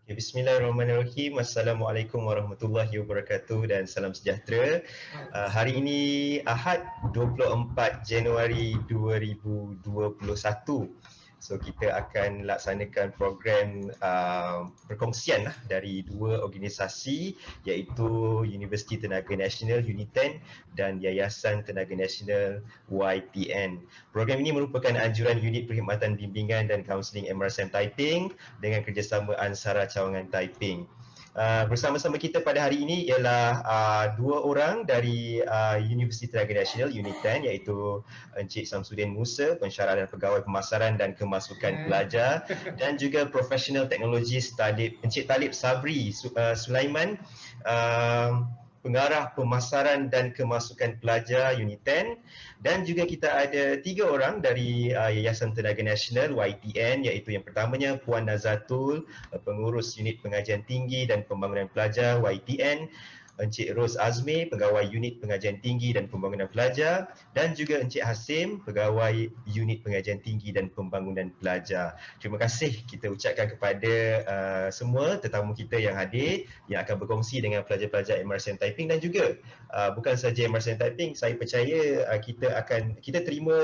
Ya, Bismillahirrahmanirrahim. Assalamualaikum warahmatullahi wabarakatuh dan salam sejahtera. Hari ini Ahad 24 Januari 2021. So kita akan laksanakan program perkongsian dari dua organisasi, iaitu Universiti Tenaga Nasional UNITEN dan Yayasan Tenaga Nasional YTN. Program ini merupakan anjuran Unit Perkhidmatan Bimbingan dan Kaunseling MRSM Taiping dengan kerjasama Ansara Cawangan Taiping. Bersama-sama kita pada hari ini ialah dua orang dari Universiti Tenaga Nasional UNITEN, iaitu Encik Samsudin Musa, pensyarah dan pegawai pemasaran dan kemasukan pelajar, dan juga Professional Technologist Encik Talib Sabri Sulaiman, pengarah pemasaran dan kemasukan pelajar UNITEN. Dan juga kita ada tiga orang dari Yayasan Tenaga Nasional YTN, iaitu yang pertamanya Puan Nazatul, pengurus Unit Pengajian Tinggi dan Pembangunan Pelajar YTN, Encik Ros Azmi, pegawai Unit Pengajian Tinggi dan Pembangunan Pelajar, dan juga Encik Hasim, pegawai Unit Pengajian Tinggi dan Pembangunan Pelajar. Terima kasih kita ucapkan kepada semua tetamu kita yang hadir, yang akan berkongsi dengan pelajar-pelajar MRSM Taiping, dan juga bukan saja MRSM Taiping, saya percaya kita terima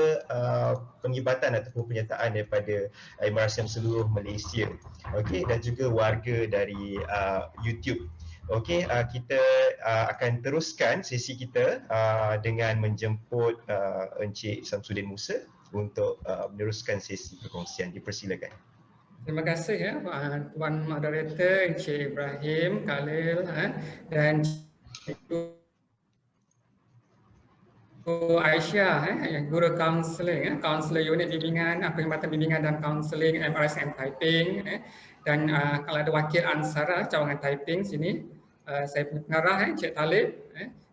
penglibatan ataupun penyertaan daripada MRSM seluruh Malaysia. Okey, dan juga warga dari YouTube. Okey, kita akan teruskan sesi kita dengan menjemput Encik Samsudin Musa untuk meneruskan sesi perkongsian. Dipersilakan. Terima kasih Tuan Moderator Encik Ibrahim Khalil dan Ibu Aisyah, Guru Kaunseling, Kaunselor Unit Bimbingan, Perkhidmatan Bimbingan dan Kaunseling MRSM Taiping, dan kalau ada wakil Ansara Cawangan Taiping sini, saya pengarah Encik Talib,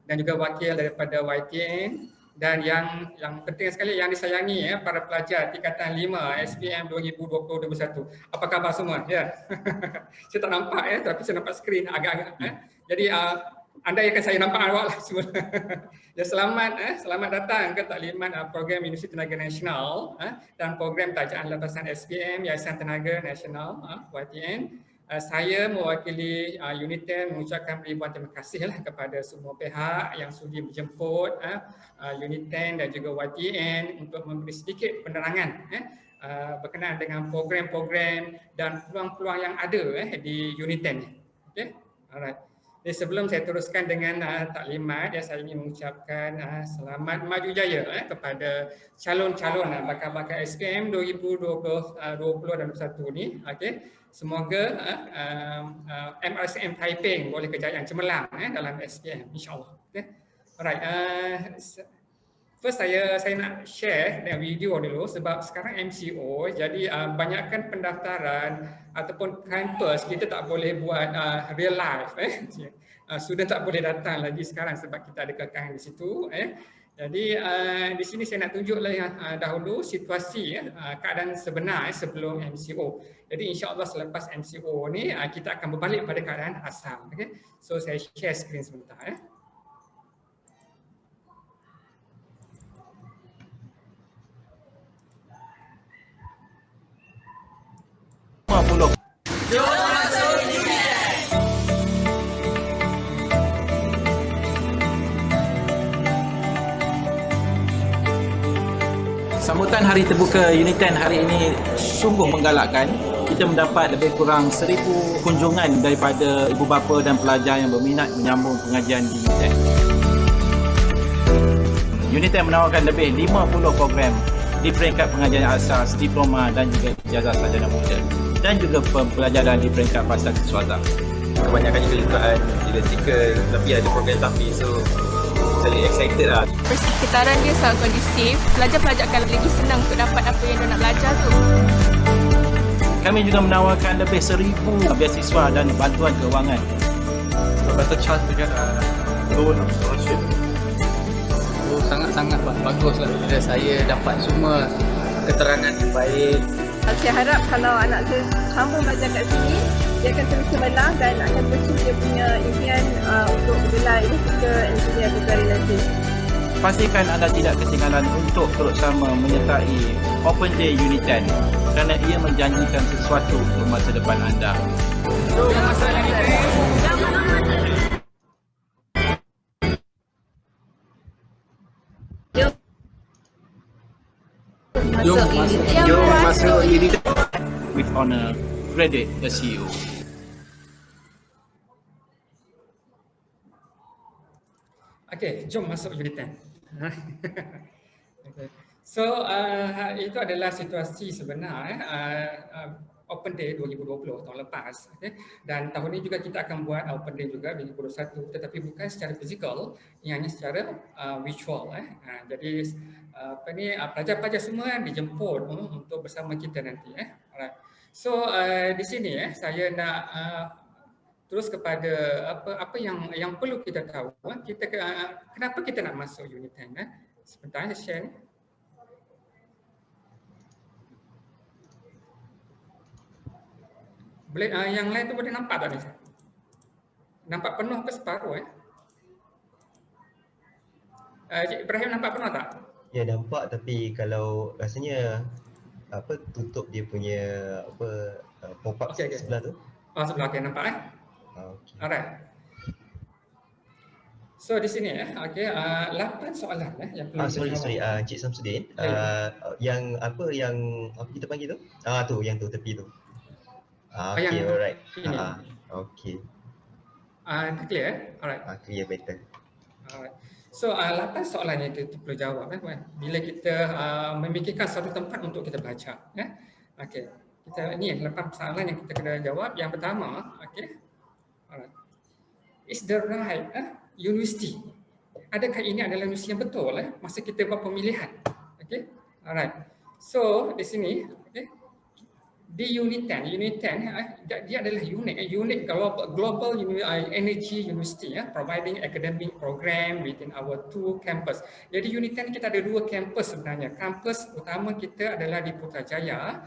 dan juga wakil daripada YTN, dan yang penting sekali yang disayangi para pelajar tingkatan 5 SPM 2020-2021. Apa khabar semua? Ya. Saya tak nampak tapi saya nampak skrin agak-agak. Jadi anda akan saya nampak awak lah semua. Ya, selamat datang ke takliman program Universiti Tenaga Nasional dan program tajaan lepasan SPM Yayasan Tenaga Nasional YTN. Saya mewakili UNITEN mengucapkan ribuan terima kasih kepada semua pihak yang sudi menjemput UNITEN dan juga YTN untuk memberi sedikit penerangan berkenaan dengan program-program dan peluang-peluang yang ada di UNITEN. Okay? Alright. Jadi sebelum saya teruskan dengan taklimat, saya ingin mengucapkan selamat maju jaya kepada calon-calon bakal-bakal SPM 2020 dan 2021 ni. Okay. Semoga MRSM Taiping boleh kejayaan cemerlang dalam SPM, insyaAllah. Okay. Alright. First saya nak share video dulu sebab sekarang MCO, jadi banyakkan pendaftaran ataupun campus kita tak boleh buat real life. Student tak boleh datang lagi sekarang sebab kita ada kekangan di situ. Jadi di sini saya nak tunjuklah dahulu situasi keadaan sebenar sebelum MCO. Jadi insya-Allah selepas MCO ni kita akan berbalik pada keadaan asal. Okay? So saya share skrin sebentar. 50. Sambutan Hari Terbuka UNITEN hari ini sungguh menggalakkan. Kita mendapat lebih kurang 1,000 kunjungan daripada ibu bapa dan pelajar yang berminat menyambung pengajian di UNITEN. UNITEN menawarkan lebih 50 program di peringkat pengajian asas, diploma dan juga ijazah sarjana muda, dan juga pembelajaran di peringkat pasal siswata. Kebanyakan kejutaan theoretical tapi ada program samping, so saya excited lah. Persekitaran dia sangat kondusif, pelajar-pelajar akan lebih senang untuk dapat apa yang dia nak belajar tu. Kami juga menawarkan lebih 1,000 beasiswa dan bantuan keuangan. Better chance to get loan or scholarship. Sangat-sangat baguslah bila saya dapat semua keterangan yang baik. Saya harap kalau anak saya sambung belajar kat sini, dia akan terus sebelah dan akan pursue dia punya impian untuk gelar electrical engineer berkali-kali. Pastikan anda tidak ketinggalan untuk turut sama menyertai Open Day UNITEN kerana ia menjanjikan sesuatu untuk masa depan anda. Jom masuk Uniten. Jom masuk Uniten. With honor, graduate the CEO. Okey, jom masuk Uniten. Okay. So itu adalah situasi sebenar Open Day 2020 tahun lepas, okay? Dan tahun ini juga kita akan buat Open Day juga 2021, tetapi bukan secara fizikal, ianya secara virtual. Jadi pelajar-pelajar semua dijemput untuk bersama kita nanti. Alright. So di sini saya nak terus kepada apa yang perlu kita tahu. Kenapa kita nak masuk Uniten? Sebentar saya share. Boleh yang lain tu boleh nampak tak ni? Nampak penuh ke separuh Cik Ibrahim nampak penuh tak? Ya nampak, tapi kalau rasanya tutup dia punya pop-up Okay. sebelah tu. Oh sebelah, okey nampak Okay. Alright. So di sini 8 soalan yang perlu Sorry Cik Samsudin, yang apa kita panggil tu? Tu yang tu tepi tu. Okay, alright. Okay. Clear Alright. Clear, better. Alright. So 8 soalan yang kita perlu jawab bila kita memikirkan satu tempat untuk kita belajar. Okey. Ini 8 soalan yang kita kena jawab. Yang pertama, alright. Is the right university? Adakah ini adalah universiti yang betul masa kita buat pemilihan? Okay, alright. So di sini, di Uniten dia adalah unique global energy university providing academic program within our 2 campus. Jadi Uniten kita ada 2 kampus sebenarnya. Kampus utama kita adalah di Putrajaya,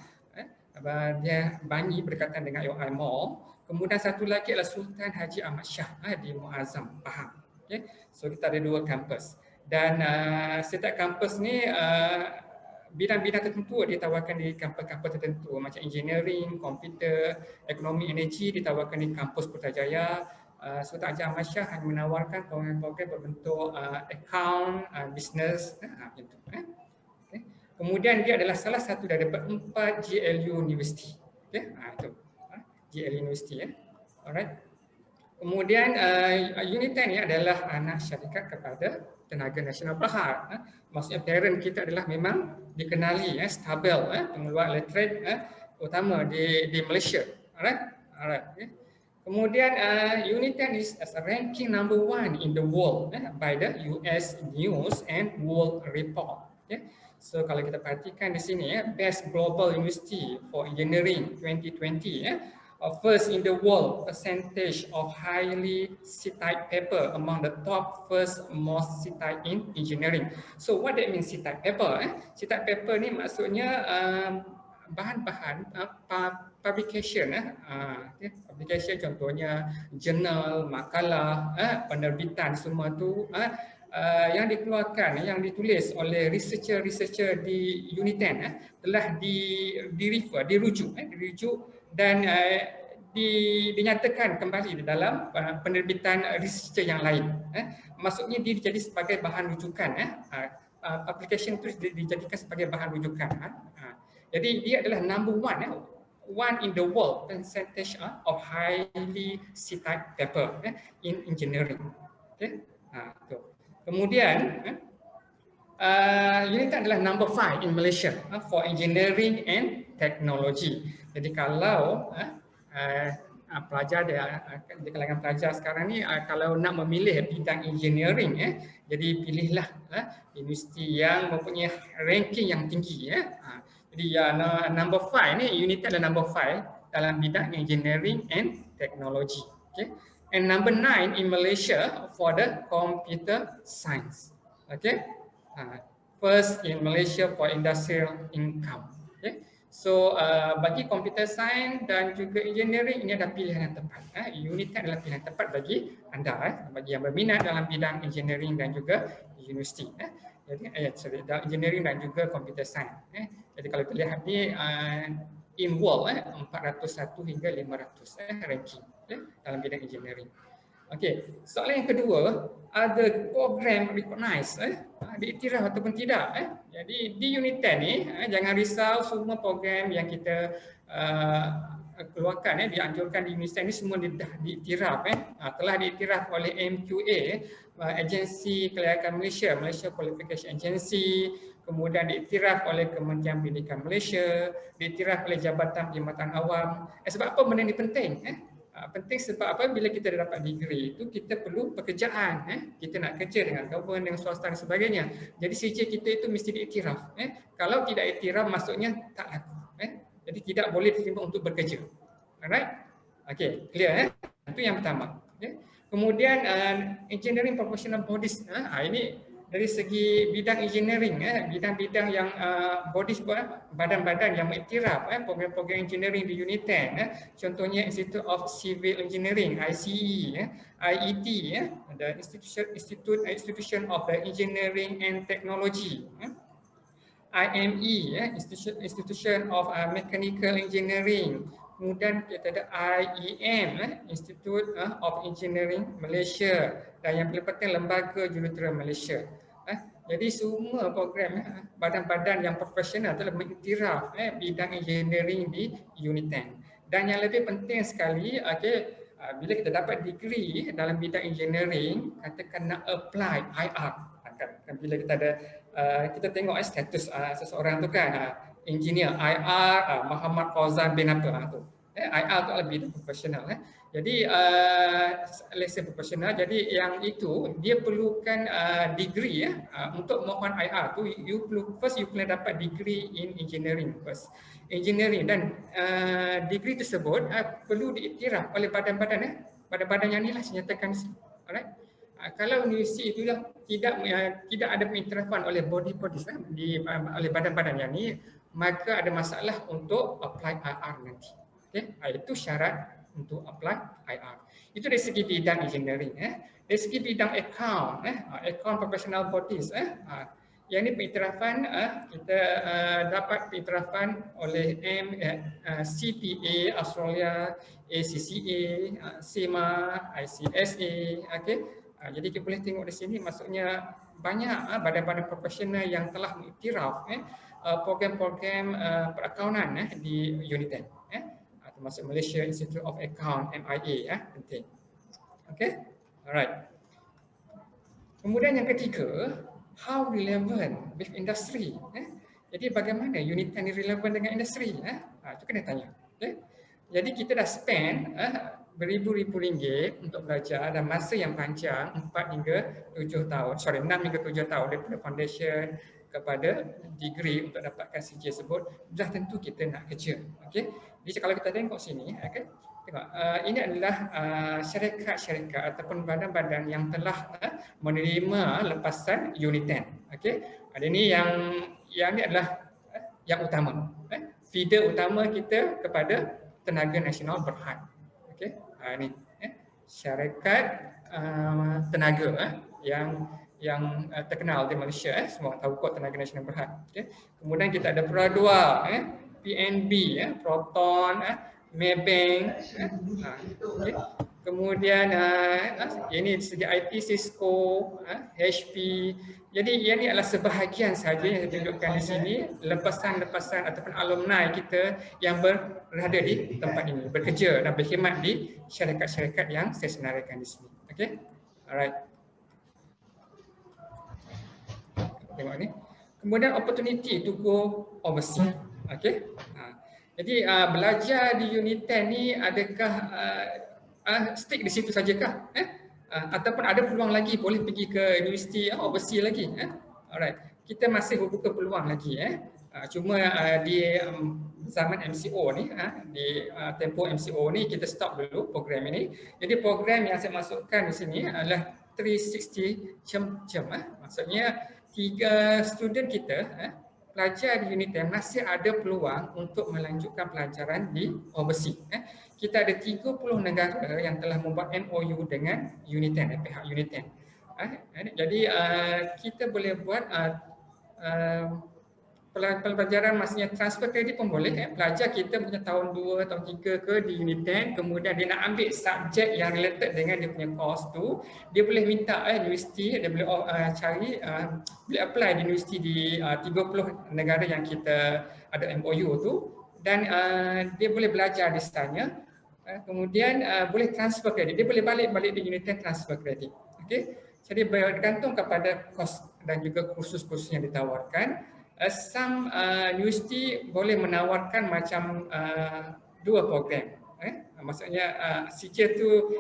dia Bangi berdekatan dengan UI Mall. Kemudian satu lagi adalah Sultan Haji Ahmad Shah di Muazzam, Pahang. Okay. So kita ada 2 kampus. Dan setiap kampus ni bidang-bidang tertentu ditawarkan di kampus-kampus tertentu, macam engineering, komputer, ekonomi, energi ditawarkan di kampus Putrajaya. Sultan Haji Ahmad Shah hanya menawarkan program-program berbentuk account, business, gitu. Okay. Kemudian dia adalah salah satu daripada 4 GLU University. Okay. Itu GLU University. Alright. Kemudian Uniten ni adalah anak syarikat kepada Tenaga Nasional Berhad. Maksudnya parent kita adalah memang dikenali stabil pengeluar elektrik utama di Malaysia. Alright. Kemudian Uniten is ranking number 1 in the world by the US News and World Report. Okay. So kalau kita perhatikan di sini Best Global University for Engineering 2020 first in the world percentage of highly cited paper among the top first most cited in engineering. So what that means cited paper? Cited paper ni maksudnya bahan-bahan publication. Publication contohnya jurnal, makalah, penerbitan semua tu yang dikeluarkan, yang ditulis oleh researcher di Uniten telah dirujuk dan dinyatakan kembali di dalam penerbitan researcher yang lain. Maksudnya dia jadi sebagai bahan rujukan. Application itu dijadikan sebagai bahan rujukan. Jadi dia adalah number 1 in the world percentage of highly cited paper in engineering. Okay. Kemudian Uniten adalah number 5 in Malaysia for engineering and technology. Jadi kalau pelajar di kalangan pelajar sekarang ni kalau nak memilih bidang engineering jadi pilihlah universiti yang mempunyai ranking yang tinggi Jadi number 5 ni Uniten adalah number 5 dalam bidang engineering and technology. Okay. And number 9 in Malaysia for the computer science. Okay. First in Malaysia for industrial income. Okay. So bagi computer science dan juga engineering ini adalah pilihan yang tepat. Uniten adalah pilihan yang tepat bagi anda, bagi yang berminat dalam bidang engineering dan juga universiti. Jadi dalam engineering dan juga computer science. Jadi kalau kita lihat ni in world 401 hingga 500 ranking dalam bidang engineering. Okey, soalan yang kedua, ada program recognized diiktiraf ataupun tidak. Jadi di unit 10 ni jangan risau, semua program yang kita keluarkan dianjurkan di unit 10 ni semua dah diiktiraf telah diiktiraf oleh MQA, agensi kelayakan Malaysia, Malaysia Qualification Agency, kemudian diiktiraf oleh Kementerian Pendidikan Malaysia, diiktiraf oleh Jabatan Perkhidmatan Awam. Sebab apa benda ni penting? Penting sebab apa? Bila kita dah dapat degree itu kita perlu pekerjaan, kita nak kerja dengan government, dengan swasta dan sebagainya. Jadi CJ kita itu mesti diiktiraf. Kalau tidak iktiraf maksudnya tak laku. Jadi tidak boleh diterima untuk bekerja. Alright? Okey, clear Itu yang pertama. Kemudian engineering professional bodies. Ini dari segi bidang engineering, bidang-bidang yang bodies, badan-badan yang mengiktiraf program-program engineering di unit 10, contohnya Institute of Civil Engineering, ICE, IET, the Institution of the Engineering and Technology, IME, Institution of Mechanical Engineering, kemudian kita ada IEM, Institute of Engineering Malaysia, dan yang paling penting Lembaga Jurutera Malaysia. Jadi semua program badan-badan yang profesional telah mengiktiraf bidang engineering di unit 10. Dan yang lebih penting sekali, bila kita dapat degree dalam bidang engineering, katakan nak apply IR. Bila kita ada kita tengok status seseorang tu kan, engineer IR Muhammad Fauzan bin apa tu. IR tu adalah bidang profesional. Jadi lesen profesional. Jadi yang itu dia perlukan degree untuk mohon IR tu. You kena dapat degree in engineering first. Engineering dan degree tersebut perlu diiktiraf oleh badan-badan badan-badan yang ni lah saya nyatakan di sini. Alright. Kalau universiti itu tidak ada pengiktirafan oleh bodies oleh badan-badan yang ni, maka ada masalah untuk apply IR nanti. Itu syarat untuk apply IR. Itu dari segi bidang engineering. Dari segi bidang account, account professional bodies, yang ini pengiktirafan kita dapat pengiktirafan oleh CPA Australia, ACCA, SEMA, ICSA. Jadi kita boleh tengok di sini, maksudnya banyak badan-badan profesional yang telah mengiktiraf program-program perakaunan di unit 10. Termasuk Malaysia Institute of Account, MIA, penting. Okay, alright. Kemudian yang ketiga, how relevant with industry. Jadi bagaimana unit 10 ni relevan dengan industri? Itu kena tanya. Okay? Jadi kita dah spend beribu-ribu ringgit untuk belajar dan masa yang panjang 6 hingga 7 tahun daripada foundation kepada degree untuk dapatkan CJ tersebut, dah tentu kita nak kerja. Okay? Jadi kalau kita tengok sini, tengok, ini adalah syarikat-syarikat ataupun badan-badan yang telah menerima lepasan unit 10. Okay? Ini yang ini adalah yang utama. Feeder utama kita kepada Tenaga Nasional Berhad. Okay? Ini syarikat tenaga yang terkenal di Malaysia, semua tahu kot Tenaga Nasional Berhad. Okay? Kemudian kita ada Peradua, PNB, Proton, Maybank. Okay. Kemudian ini segi IT, Cisco, HP. Jadi ini adalah sebahagian sahaja yang ditunjukkan di sini, lepasan-lepasan ataupun alumni kita yang berada di tempat ini, bekerja dan berkhidmat di syarikat-syarikat yang saya senaraikan di sini. Okay? Alright. Tengok ni. Kemudian opportunity to go overseas. Okay. Jadi belajar di unit 10 ni adakah stick di situ sajakah? Ataupun ada peluang lagi boleh pergi ke universiti overseas lagi? Alright. Kita masih membuka peluang lagi. Cuma di zaman MCO ni, di tempoh MCO ni kita stop dulu program ini. Jadi program yang saya masukkan di sini adalah 360 jam. Maksudnya 3 student kita pelajar di unit 10 masih ada peluang untuk melanjutkan pelajaran di overseas. Kita ada 30 negara yang telah membuat MOU dengan unit 10, pihak unit 10. Jadi kita boleh buat pelajaran maksudnya transfer kredit pun boleh. Pelajar kita punya tahun 2, tahun 3 ke di unit 10, kemudian dia nak ambil subjek yang related dengan dia punya course tu, dia boleh minta universiti, dia boleh cari, boleh apply di universiti di 30 negara yang kita ada MOU tu, dan dia boleh belajar di sana, kemudian boleh transfer kredit, dia boleh balik di unit 10 transfer kredit. Okey. Jadi bergantung kepada kos dan juga kursus-kursus yang ditawarkan. Some universiti boleh menawarkan macam 2 program. Maksudnya CJ tu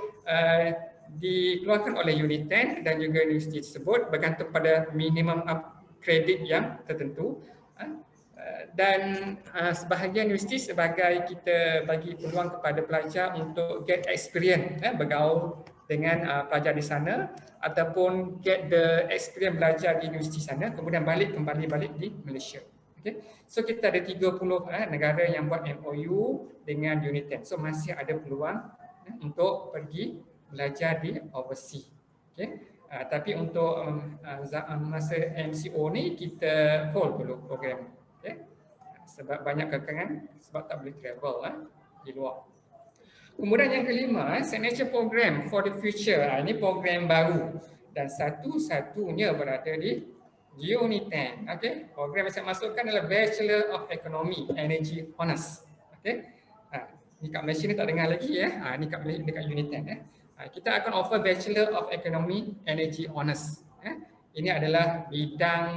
dikeluarkan oleh unit 10 dan juga universiti tersebut bergantung pada minimum kredit yang tertentu. Dan sebahagian universiti sebagai kita bagi peluang kepada pelajar untuk get experience, bergaul dengan pelajar di sana ataupun get the experience belajar di universiti sana, kemudian kembali balik di Malaysia. Okay. So kita ada 30 negara yang buat MOU dengan unit 10. So masih ada peluang untuk pergi belajar di overseas. Okay. Tapi untuk masa MCO ni kita hold dulu program. Okay. Sebab banyak kekangan, sebab tak boleh travel di luar. Kemudian yang kelima, signature program for the future. Ini program baru dan satu-satunya berada di unit 10. Okay. Program yang saya masukkan adalah Bachelor of Economy Energy Honors. Okay. Ni kat Malaysia ni tak dengar lagi ya. Ni dekat unit 10 ya. Kita akan offer Bachelor of Economy Energy Honors. Ini adalah bidang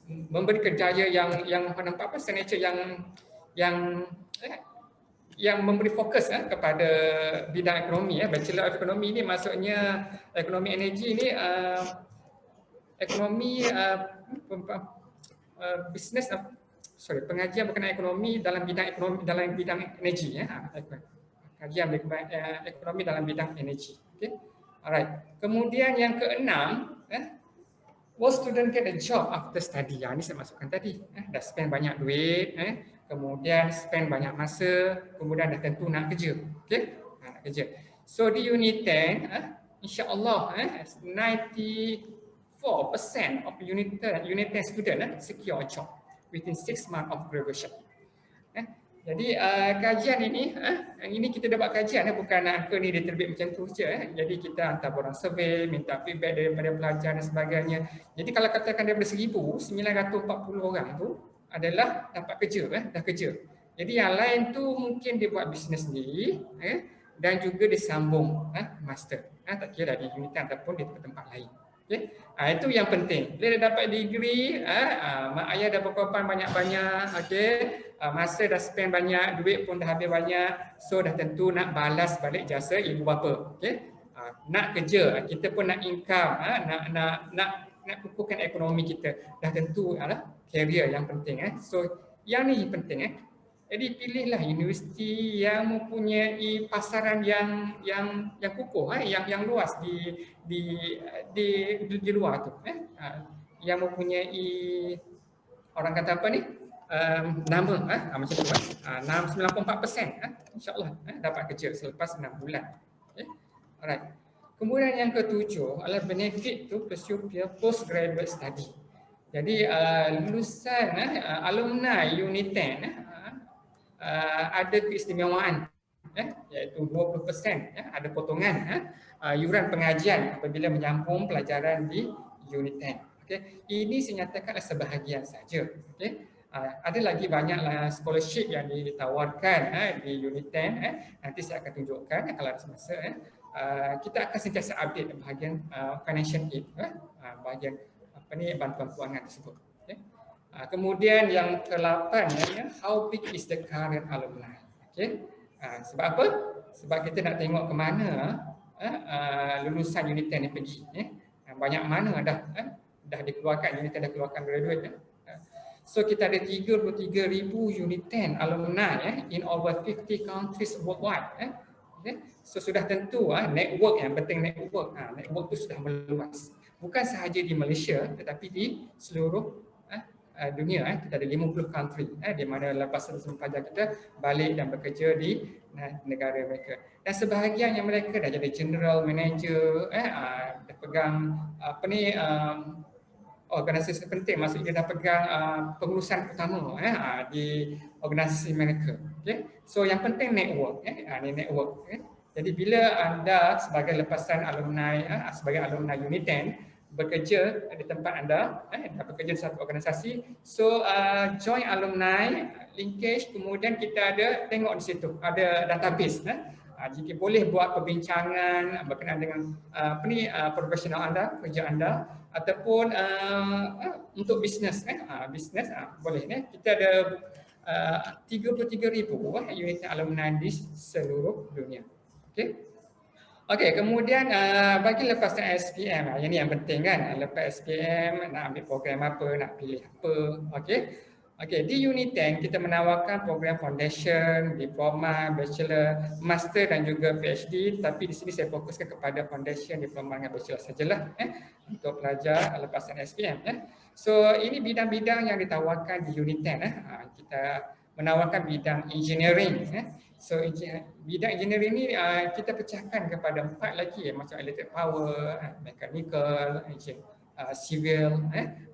memberi kerjaya yang nampak signature yang memberi fokus kepada bidang ekonomi. Bachelor of Economy ini maksudnya ekonomi energi ini ekonomi bisnes pengajian berkenaan ekonomi dalam bidang energi kajian ekonomi dalam bidang energi. Okay. Alright. Kemudian yang keenam, will student get a job after study? Ini saya masukkan tadi. Dah spend banyak duit, kemudian spend banyak masa, kemudian dah tentu nak kerja. Okay? Nak kerja. So di unit 10, insya-Allah 94% of unit 10 student secure a job within 6 months of graduation. Jadi kajian ini kita dapat kajian, bukan angka ni dia terbit macam tu saja. Jadi kita hantar borang survey, minta feedback daripada pelajar dan sebagainya. Jadi kalau katakan daripada 1,940 orang tu adalah dapat kerja, dah kerja. Jadi yang lain tu mungkin dia buat bisnes sendiri dan juga disambung master. Tak kira di unit ataupun di tempat lain. Okay. Itu yang penting. Bila dah dapat degree, mak ayah dah berkorban banyak-banyak, masa dah spend banyak, duit pun dah habis banyak, so dah tentu nak balas balik jasa ibu bapa. Nak kerja, kita pun nak income, nak kukuhkan ekonomi kita, dah tentu adalah career yang penting. So yang ni penting. Jadi pilihlah universiti yang mempunyai pasaran yang kukuh, yang luas di luar tu, yang mempunyai orang kata apa ni, nama, macam tu, 94%, insya-Allah dapat kerja selepas 6 bulan. Alright. Kemudian yang ketujuh adalah benefit to pursue postgraduate study. Jadi lulusan alumni unit 10 ada keistimewaan, iaitu 20% ada potongan yuran pengajian apabila menyambung pelajaran di unit 10. Ini saya nyatakan sebahagian saja. Ada lagi banyaklah scholarship yang ditawarkan di unit 10. Nanti saya akan tunjukkan kalau ada semasa. Kita akan sentiasa update bahagian financial aid, bahagian bantuan kewangan tersebut. Kemudian yang ke-8, how big is the current alumni? Sebab apa? Sebab kita nak tengok ke mana lulusan unit 10 ni pergi. Banyak mana dah dikeluarkan, unit 10 dah keluarkan graduate. So kita ada 33,000 unit 10 alumni in over 50 countries worldwide. So sudah tentu network yang penting, network tu sudah meluas. Bukan sahaja di Malaysia tetapi di seluruh dunia. Kita ada 50 country di mana lepas lulusan pelajar kita balik dan bekerja di negara mereka. Dan sebahagian yang mereka dah jadi general manager, dah pegang organisasi penting, maksudnya dia dah pegang pengurusan utama di organisasi mereka. Okay? So yang penting network, ni network. Okay? Jadi bila anda sebagai lepasan alumni, sebagai alumni Uniten bekerja di tempat anda, bekerja di satu organisasi, so join alumni linkage, kemudian kita ada tengok di situ ada database. Jika boleh buat perbincangan berkenaan dengan profesional anda, kerja anda, ataupun untuk bisnes, bisnes boleh. Kita ada 33,000 unit alumni di seluruh dunia. Okey, kemudian bagi lepasan SPM, yang ni yang penting kan, lepas SPM nak ambil program apa, nak pilih apa. Okey, di Uniten kita menawarkan program foundation, diploma, bachelor, master dan juga PhD, tapi di sini saya fokuskan kepada foundation, diploma dengan bachelor sajalah untuk pelajar lepasan SPM. So ini bidang-bidang yang ditawarkan di Uniten. Kita menawarkan bidang engineering. So bidang engineering ni kita pecahkan kepada 4 lagi, macam electric power, mechanical, civil.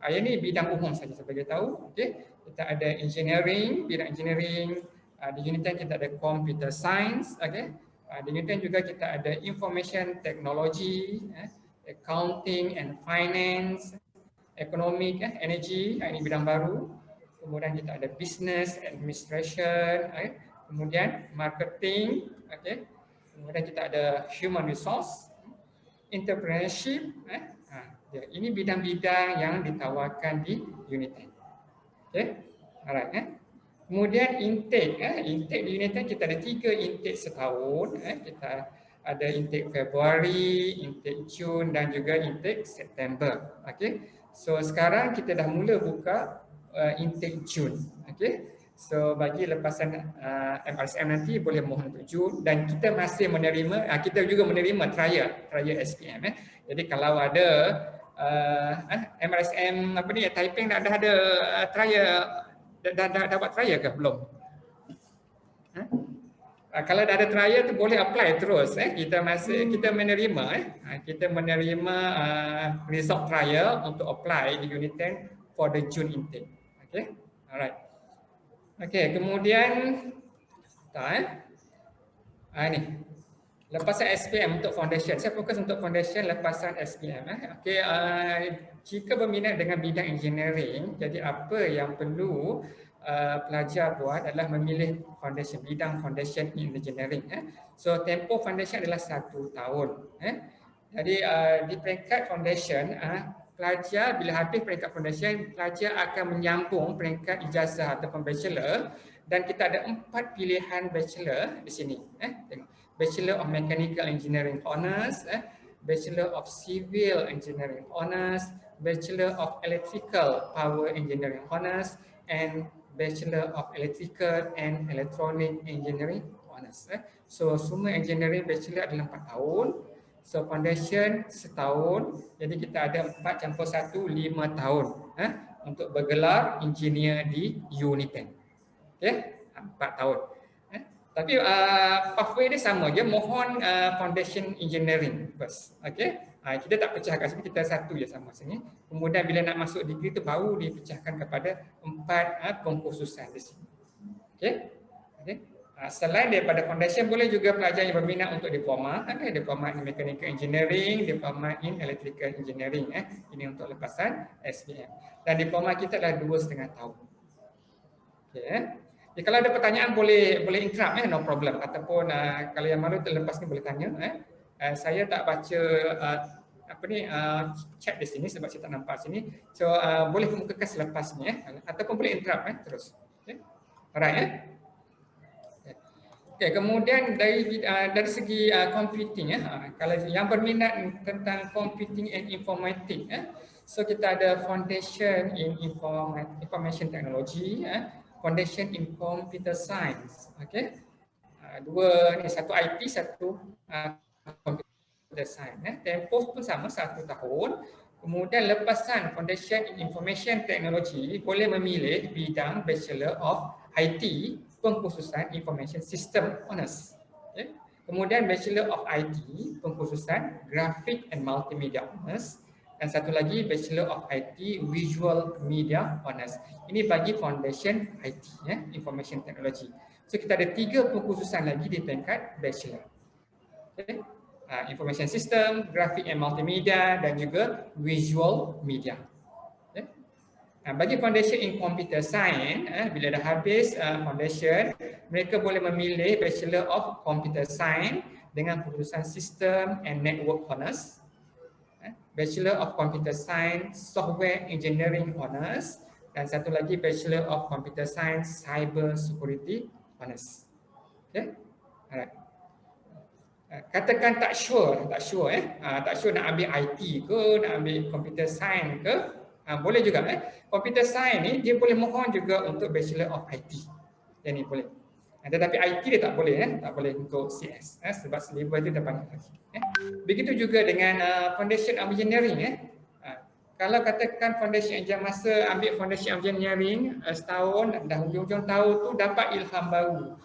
Yang ni bidang umum saja saya bagi tahu. Okey. Kita ada engineering, bidang engineering. Di Uniten kita ada computer science. Di Uniten juga kita ada information technology, accounting and finance, economic, energy. Ini bidang baru. Kemudian kita ada business administration, kemudian marketing, kemudian kita ada human resource, entrepreneurship. Ini bidang-bidang yang ditawarkan di Uniten. Alright. Kemudian intake, intake di Uniten kita ada 3 intake setahun. Kita ada intake Februari, intake Jun dan juga intake September. So sekarang kita dah mula buka intake Jun. So bagi lepasan MRSM nanti boleh mohon untuk Jun, dan kita masih menerima, kita juga menerima trial SPM. Jadi kalau ada MRSM Taiping dah ada trial, dah buat trial ke belum? Kalau dah ada trial tu boleh apply terus. Kita menerima result trial untuk apply di Uniten for the June intake. Alright. Kemudian ni lepasan SPM untuk foundation. Saya fokus untuk foundation lepasan SPM. Jika berminat dengan bidang engineering, jadi apa yang perlu pelajar buat adalah memilih foundation, bidang foundation in engineering. So tempoh foundation adalah 1 tahun. Jadi di peringkat foundation, pelajar bila habis peringkat foundation, pelajar akan menyambung peringkat ijazah ataupun bachelor, dan kita ada 4 pilihan bachelor di sini. Bachelor of Mechanical Engineering Honours, Bachelor of Civil Engineering Honours, Bachelor of Electrical Power Engineering Honours, and Bachelor of Electrical and Electronic Engineering Honours. So semua engineering bachelor adalah 4 tahun. So foundation setahun, jadi kita ada 4 campur 1, 5 tahun untuk bergelar engineer di Uniten. 4 tahun. Tapi pathway dia sama je, mohon foundation engineering first. Kita tak pecahkan sini, kita satu je sama sini. Kemudian bila nak masuk degree tu baru dipecahkan kepada 4 pengkhususan di sini. Selain daripada foundation, boleh juga pelajar yang berminat untuk diploma, diploma in mechanical engineering, diploma in electrical engineering. Ini untuk lepasan SPM. Dan diploma kita adalah 2,5 tahun. Jadi kalau ada pertanyaan boleh interrupt, no problem. Ataupun kalau yang malu terlepas ni boleh tanya. Saya tak baca chat di sini sebab saya tak nampak sini. So boleh kemukakan selepas ni ataupun boleh interrupt terus. Alright. Kemudian dari segi computing, kalau yang berminat tentang computing and informatics, so kita ada foundation in information technology, foundation in computer science. Dua ni, satu IT, satu computer science. Tempoh pun sama 1 tahun. Kemudian lepasan foundation in information technology boleh memilih bidang Bachelor of IT, pengkhususan Information System Honours. Kemudian Bachelor of IT, pengkhususan Graphic and Multimedia Honours, dan satu lagi Bachelor of IT Visual Media Honours. Ini bagi foundation IT, Information Technology. So kita ada 3 pengkhususan lagi di tingkat bachelor. Okay. Information System, Graphic and Multimedia dan juga Visual Media. Okay. Bagi foundation in Computer Science, bila dah habis foundation, mereka boleh memilih Bachelor of Computer Science dengan pengkhususan System and Network Honours. Bachelor of Computer Science Software Engineering Honours dan satu lagi Bachelor of Computer Science Cyber Security Honours. Okay. Alright. Katakan tak sure nak ambil IT ke, nak ambil Computer Science ke, boleh juga. Computer Science ni dia boleh mohon juga untuk Bachelor of IT. Yang ni boleh. Tetapi IT dia tak boleh, tak boleh untuk CS, sebab syllabus dia dah banyak lagi. Begitu juga dengan Foundation of Engineering. Kalau katakan Foundation Engineering, masa ambil Foundation of Engineering setahun, dah hujung-hujung tahun tu dapat ilham baru.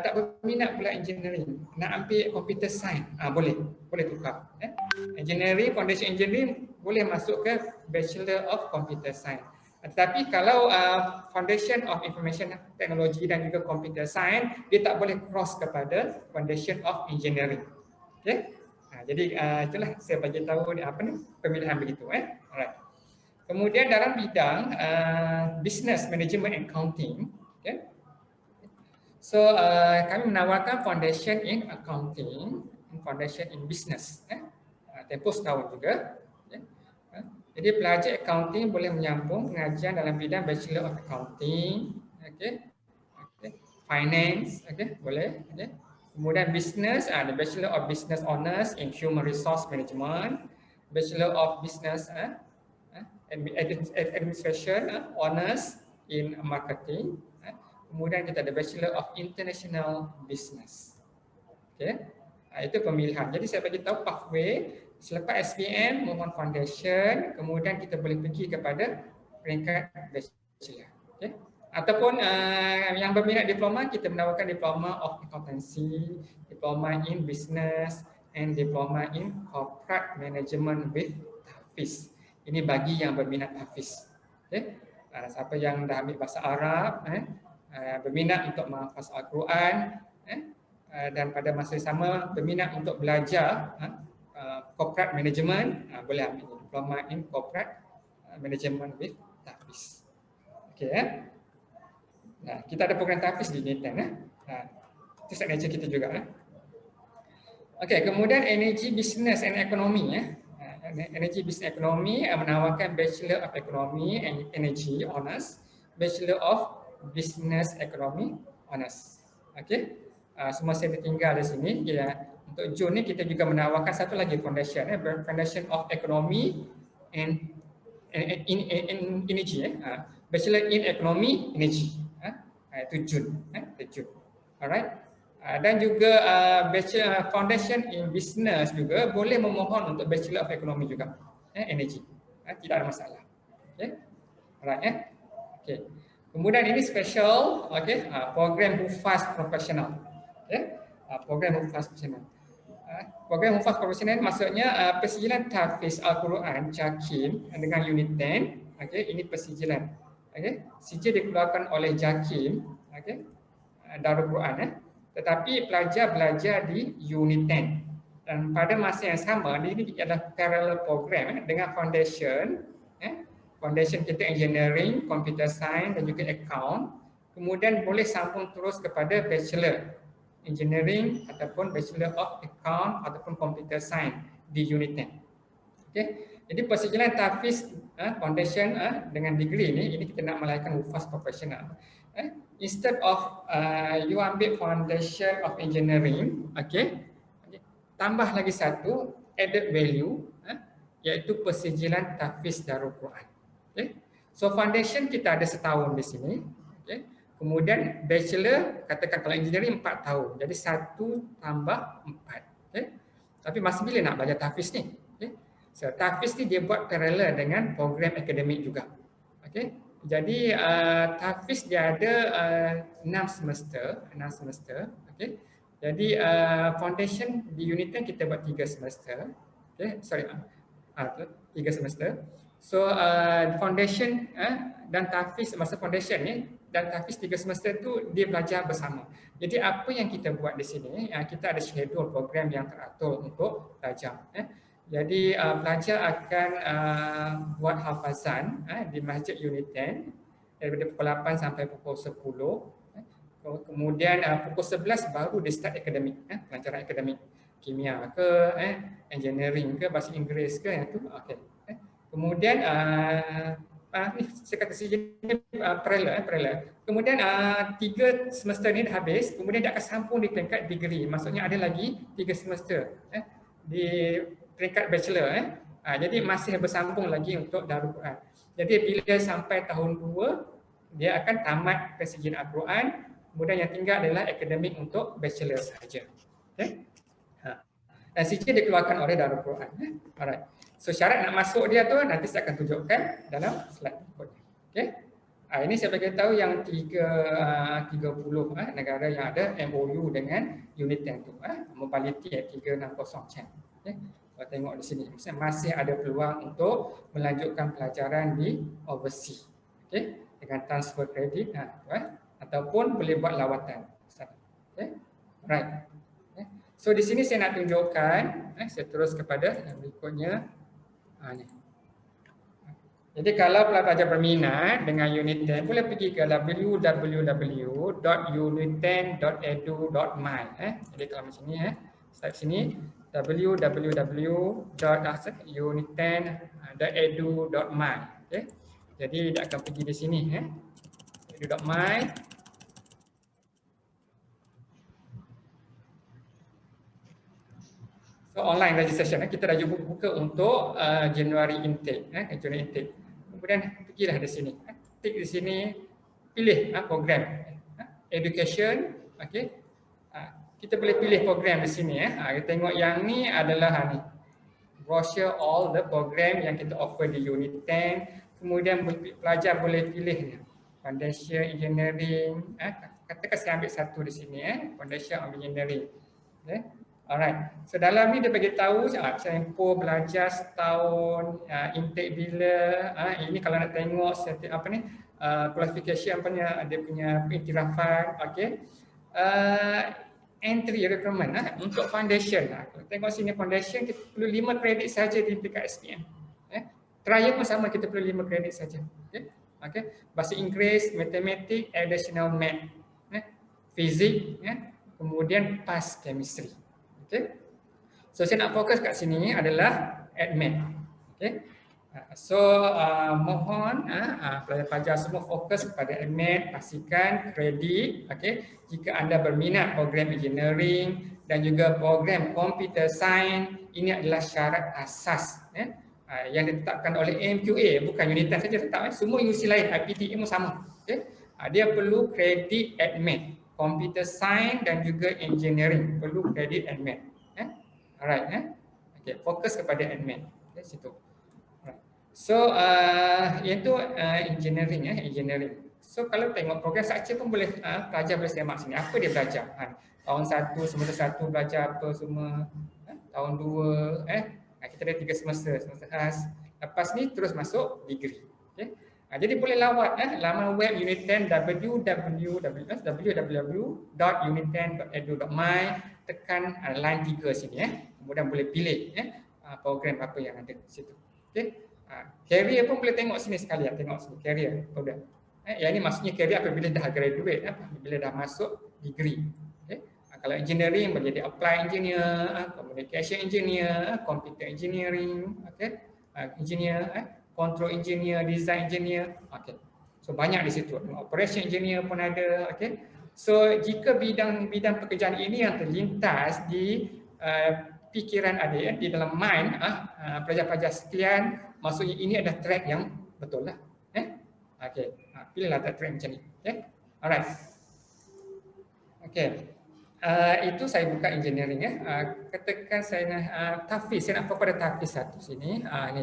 Tak berminat pula engineering, nak ambil Computer Science, boleh tukar. Engineering, Foundation Engineering boleh masuk ke Bachelor of Computer Science. Tetapi kalau Foundation of Information Technology dan juga Computer Science, dia tak boleh cross kepada Foundation of Engineering. Okay? Jadi itulah saya bagi tahu pemilihan begitu. Alright. Kemudian dalam bidang Business Management and Accounting, okay? So kami menawarkan Foundation in Accounting, Foundation in Business. Tempoh setahun juga. Jadi pelajar accounting boleh menyambung pengajian dalam bidang Bachelor of Accounting, Finance, boleh. Kemudian Business, the Bachelor of Business Honours in Human Resource Management, Bachelor of Business Administration Honours in Marketing. Kemudian kita ada Bachelor of International Business. Itu pemilihan. Jadi saya bagi tahu pathway. Selepas SPM, mohon foundation, kemudian kita boleh pergi kepada peringkat bachelor. Ataupun yang berminat diploma, kita menawarkan Diploma of Accountancy, Diploma in Business, and Diploma in Corporate Management with Tahfiz. Ini bagi yang berminat Tahfiz. Siapa yang dah ambil bahasa Arab, berminat untuk menghafaz Al-Quran, dan pada masa yang sama berminat untuk belajar corporate management, boleh ambil Diploma in Corporate Management with Tahfiz. Nah, kita ada program Tahfiz di Unitan. Itu signature kita juga. Kemudian Energy Business and Economy. Energy Business Economy menawarkan Bachelor of Economy and Energy Honours, Bachelor of Business Economy Honours. Semua saya tertinggal di sini. Untuk Jun ni kita juga menawarkan satu lagi foundation, Foundation of Economy and Energy, Bachelor in Economy Energy. Itu Jun, Alright. Dan juga Bachelor Foundation in Business juga boleh memohon untuk Bachelor of Economy juga, Energy. Tidak ada masalah. Alright. Kemudian ini special, program Hufaz Professional. Program Hufaz Professional. Program Hufaz Professional maksudnya persijilan Tahfiz Al-Quran JAKIM dengan unit 10. Ini persijilan. Sijil dikeluarkan oleh JAKIM, Darul Quran. Tetapi pelajar belajar di unit 10. Dan pada masa yang sama, ini adalah parallel program dengan foundation. Foundation kita Engineering, Computer Science dan juga Account. Kemudian boleh sambung terus kepada Bachelor Engineering ataupun Bachelor of Account ataupun Computer Science di unit 10. Jadi persijilan Tahfiz Foundation dengan degree ini kita nak melahirkan Hufaz Professional. Instead of you ambil Foundation of Engineering, tambah lagi satu added value, iaitu persijilan Tahfiz Darul Quran. So foundation kita ada setahun di sini. Kemudian bachelor, katakan kalau engineering 4 tahun. Jadi 1 tambah 4. Tapi masih bila nak belajar tahfiz ni? So tahfiz ni dia buat parallel dengan program akademik juga. Jadi tahfiz dia ada 6 semester. Jadi foundation di unit 10 kita buat 3 semester. 3 semester. So foundation dan tahfiz masa foundation ni dan tahfiz 3 semester tu dia belajar bersama. Jadi apa yang kita buat di sini, kita ada schedule program yang teratur untuk belajar. Jadi pelajar akan buat hafazan di Masjid Unit 10 daripada pukul 8 sampai pukul 10. Kemudian pukul 11 baru dia start akademik, pelajaran akademik kimia ke, engineering ke, bahasa Inggeris ke, yang tu. Okay. Kemudian ni saya kata sini parallel. Kemudian 3 semester ni dah habis, kemudian dia akan sambung di peringkat degree. Maksudnya ada lagi 3 semester di peringkat bachelor. Jadi masih bersambung lagi untuk Darul Quran. Jadi bila sampai tahun 2 dia akan tamat persijin Al-Quran, kemudian yang tinggal adalah akademik untuk bachelor sahaja. Okay? Dan CJ dikeluarkan oleh Darul Quran. Alright. So syarat nak masuk dia tu nanti saya akan tunjukkan dalam slide berikutnya. Okay? Ini saya bagi tahu yang 30 negara yang ada MOU dengan unit 10 tu. Mobility 360 Chan. Okay? Kalau tengok di sini, masih ada peluang untuk melanjutkan pelajaran di overseas. Okay? Dengan transfer kredit ataupun boleh buat lawatan. Okay? Alright. Okay? So di sini saya nak tunjukkan, saya terus kepada yang berikutnya. Ni. Jadi kalau pelajar berminat dengan unit 10 boleh pergi ke www.unit10.edu.my. Jadi kalau macam ni start sini www.unit10.edu.my. Okay. Jadi dia akan pergi di sini edu.my. So online registration kita dah buka untuk Januari intake, Januari intake. Kemudian pergilah di sini. Tik di sini, pilih program education, okey. Kita boleh pilih program di sini kita tengok yang ni adalah ni. Brochure all the program yang kita offer di unit 10. Kemudian pelajar boleh pilih ni. Foundation Engineering, katakan saya ambil satu di sini Foundation of Engineering. Okay. Alright. So dalam ni dia bagi tahu tempoh belajar setahun, intake bila, ini kalau nak tengok qualification dia punya iktirafan, okey. Entry requirement untuk foundation. Kalau tengok sini foundation kita perlu 5 kredit saja di tingkat SPM. Trial pun sama, kita perlu 5 kredit saja. Okey. Okey. Bahasa Inggeris, matematik, additional math, fizik, kemudian pass chemistry. Okey. So saya nak fokus kat sini adalah admin. Okey. So mohon pelajar-pelajar semua fokus kepada admin, pastikan kredit. Okey. Jika anda berminat program engineering dan juga program computer science, ini adalah syarat asas yang ditetapkan oleh AMQA, bukan unit 10 saja tetap, semua UC lain IPTA pun sama. Okay. Dia perlu kredit admin, computer science dan juga engineering perlu kredit admin. Alright. Okay. Fokus kepada admin. Okay, situ. Alright. So iaitu engineering engineering. So kalau tengok program structure pun boleh pelajar boleh semak sini apa dia belajar. Tahun 1 semester 1 belajar apa semua. Tahun 2 kita ada 3 semester khas. Lepas ni terus masuk degree. Okay. Jadi boleh lawat laman web Unit 10 www.unit10.edu.my, tekan line 3 sini kemudian boleh pilih program apa yang ada di situ. Okey. Career pun boleh tengok sini sekalian, tengok sini career program. Yang ini maksudnya career apabila dah graduate, apabila dah masuk degree. Okay. Kalau engineering boleh jadi apply engineer, communication engineer, computer engineering, okay. Engineer, control engineer, design engineer. Okay. So banyak di situ. Operation engineer pun ada. Okay. So jika bidang pekerjaan ini yang terlintas di fikiran ada di dalam mind pelajar-pelajar sekalian, maksudnya ini adalah track yang betul lah. Okay. Pilihlah track macam ni. Okay. Alright. Okay. Itu saya buka engineering katakan saya nak tahfiz, saya nak pada tahfiz satu sini. Ni.